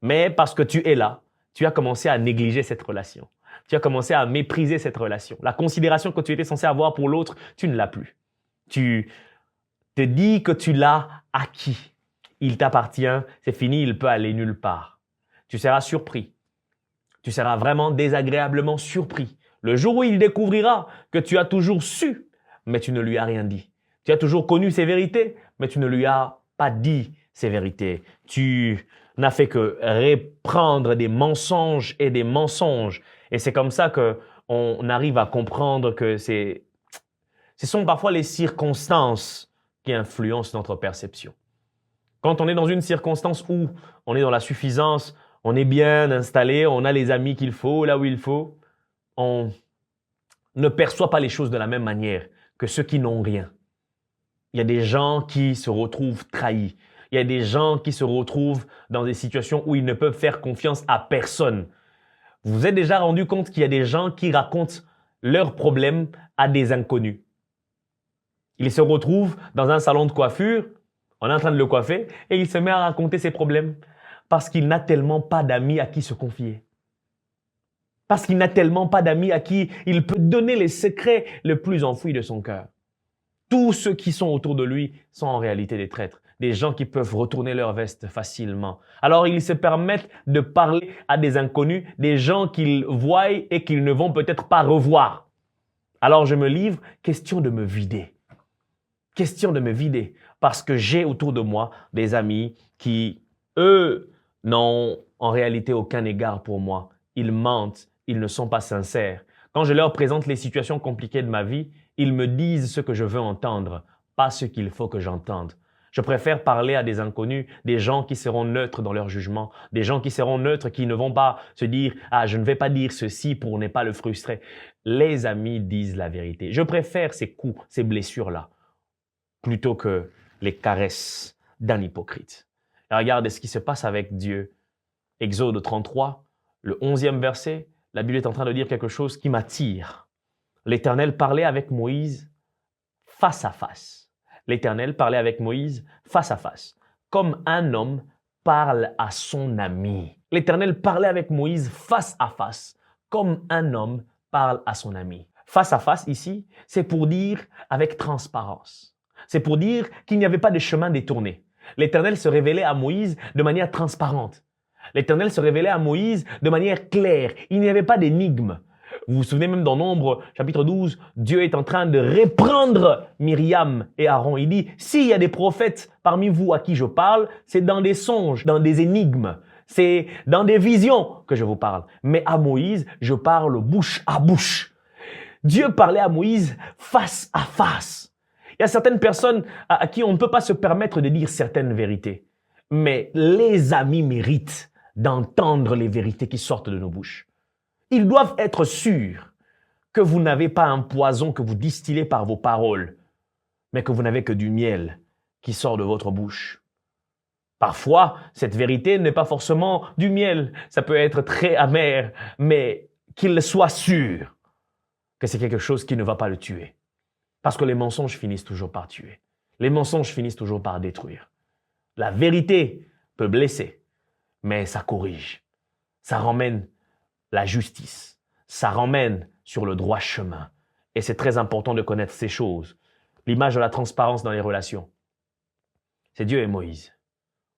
Mais parce que tu es là, tu as commencé à négliger cette relation. Tu as commencé à mépriser cette relation. La considération que tu étais censé avoir pour l'autre, tu ne l'as plus. Tu te dis que tu l'as acquis. Il t'appartient, c'est fini, il peut aller nulle part. Tu seras surpris. Tu seras vraiment désagréablement surpris. Le jour où il découvrira que tu as toujours su, mais tu ne lui as rien dit. Tu as toujours connu ses vérités, mais tu ne lui as pas dit ses vérités. Tu n'as fait que reprendre des mensonges et des mensonges. Et c'est comme ça qu'on arrive à comprendre que ce sont parfois les circonstances qui influencent notre perception. Quand on est dans une circonstance où on est dans la suffisance, on est bien installé, on a les amis qu'il faut, là où il faut, on ne perçoit pas les choses de la même manière que ceux qui n'ont rien. Il y a des gens qui se retrouvent trahis. Il y a des gens qui se retrouvent dans des situations où ils ne peuvent faire confiance à personne. Vous vous êtes déjà rendu compte qu'il y a des gens qui racontent leurs problèmes à des inconnus. Ils se retrouvent dans un salon de coiffure, on est en train de le coiffer, et il se met à raconter ses problèmes parce qu'il n'a tellement pas d'amis à qui se confier. Parce qu'il n'a tellement pas d'amis à qui il peut donner les secrets les plus enfouis de son cœur. Tous ceux qui sont autour de lui sont en réalité des traîtres, des gens qui peuvent retourner leur veste facilement. Alors ils se permettent de parler à des inconnus, des gens qu'ils voient et qu'ils ne vont peut-être pas revoir. Alors je me livre, question de me vider. Question de me vider, parce que j'ai autour de moi des amis qui, eux, n'ont en réalité aucun égard pour moi. Ils mentent, ils ne sont pas sincères. Quand je leur présente les situations compliquées de ma vie, ils me disent ce que je veux entendre, pas ce qu'il faut que j'entende. Je préfère parler à des inconnus, des gens qui seront neutres dans leur jugement, des gens qui seront neutres, qui ne vont pas se dire « Ah, je ne vais pas dire ceci pour ne pas le frustrer ». Les amis disent la vérité. Je préfère ces coups, ces blessures-là, plutôt que les caresses d'un hypocrite. Et regardez ce qui se passe avec Dieu. Exode 33, le 11e verset, la Bible est en train de dire quelque chose qui m'attire. L'Éternel parlait avec Moïse face à face. L'Éternel parlait avec Moïse face à face, comme un homme parle à son ami. L'Éternel parlait avec Moïse face à face, comme un homme parle à son ami. Face à face ici, c'est pour dire avec transparence. C'est pour dire qu'il n'y avait pas de chemin détourné. L'Éternel se révélait à Moïse de manière transparente. L'Éternel se révélait à Moïse de manière claire. Il n'y avait pas d'énigme. Vous vous souvenez même dans Nombre, chapitre 12, Dieu est en train de reprendre Myriam et Aaron. Il dit, s'il y a des prophètes parmi vous à qui je parle, c'est dans des songes, dans des énigmes. C'est dans des visions que je vous parle. Mais à Moïse, je parle bouche à bouche. Dieu parlait à Moïse face à face. Il y a certaines personnes à qui on ne peut pas se permettre de dire certaines vérités. Mais les amis méritent d'entendre les vérités qui sortent de nos bouches. Ils doivent être sûrs que vous n'avez pas un poison que vous distillez par vos paroles, mais que vous n'avez que du miel qui sort de votre bouche. Parfois, cette vérité n'est pas forcément du miel. Ça peut être très amer, mais qu'il soit sûr que c'est quelque chose qui ne va pas le tuer. Parce que les mensonges finissent toujours par tuer. Les mensonges finissent toujours par détruire. La vérité peut blesser, mais ça corrige. Ça ramène la justice. Ça ramène sur le droit chemin. Et c'est très important de connaître ces choses. L'image de la transparence dans les relations. C'est Dieu et Moïse,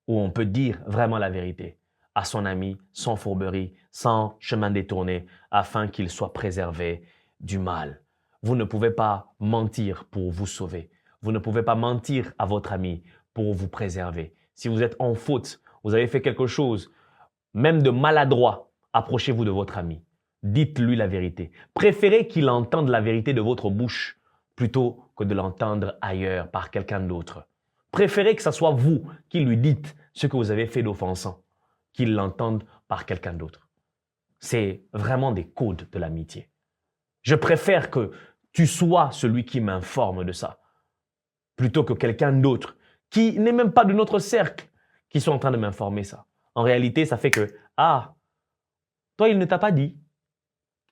où on peut dire vraiment la vérité à son ami, sans fourberie, sans chemin détourné, afin qu'il soit préservé du mal. Vous ne pouvez pas mentir pour vous sauver. Vous ne pouvez pas mentir à votre ami pour vous préserver. Si vous êtes en faute, vous avez fait quelque chose, même de maladroit, approchez-vous de votre ami. Dites-lui la vérité. Préférez qu'il entende la vérité de votre bouche plutôt que de l'entendre ailleurs par quelqu'un d'autre. Préférez que ce soit vous qui lui dites ce que vous avez fait d'offensant, qu'il l'entende par quelqu'un d'autre. C'est vraiment des codes de l'amitié. Je préfère que tu sois celui qui m'informe de ça, plutôt que quelqu'un d'autre qui n'est même pas de notre cercle qui soit en train de m'informer ça. En réalité, ça fait que, ah, toi, il ne t'a pas dit.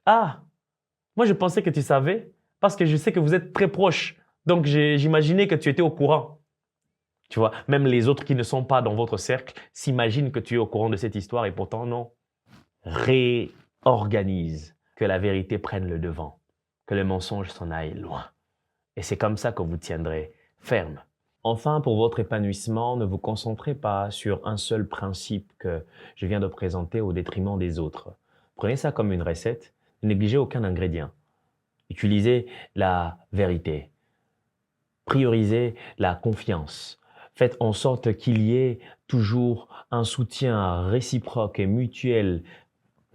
Ah, moi, je pensais que tu savais parce que je sais que vous êtes très proches. Donc, j'imaginais que tu étais au courant. Tu vois, même les autres qui ne sont pas dans votre cercle s'imaginent que tu es au courant de cette histoire et pourtant non. Réorganise, que la vérité prenne le devant, que le mensonge s'en aille loin. Et c'est comme ça que vous tiendrez ferme. Enfin, pour votre épanouissement, ne vous concentrez pas sur un seul principe que je viens de présenter au détriment des autres. Prenez ça comme une recette, ne négligez aucun ingrédient. Utilisez la vérité. Priorisez la confiance. Faites en sorte qu'il y ait toujours un soutien réciproque et mutuel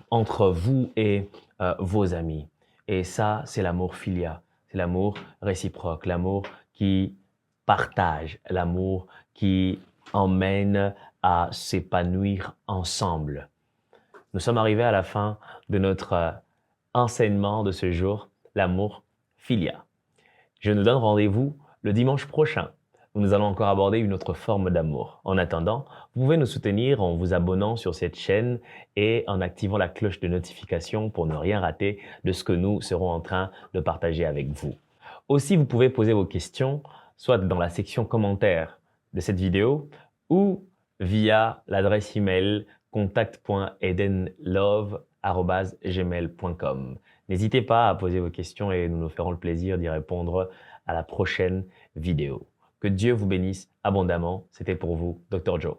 entre vous et vos amis. Et ça, c'est l'amour filia. C'est l'amour réciproque, l'amour qui partage, l'amour qui emmène à s'épanouir ensemble. Nous sommes arrivés à la fin de notre enseignement de ce jour, l'amour filia. Je nous donne rendez-vous le dimanche prochain où nous allons encore aborder une autre forme d'amour. En attendant, vous pouvez nous soutenir en vous abonnant sur cette chaîne et en activant la cloche de notification pour ne rien rater de ce que nous serons en train de partager avec vous. Aussi, vous pouvez poser vos questions soit dans la section commentaires de cette vidéo ou via l'adresse email contact.edenlove@gmail.com. N'hésitez pas à poser vos questions et nous nous ferons le plaisir d'y répondre à la prochaine vidéo. Que Dieu vous bénisse abondamment. C'était pour vous, Dr. Joe.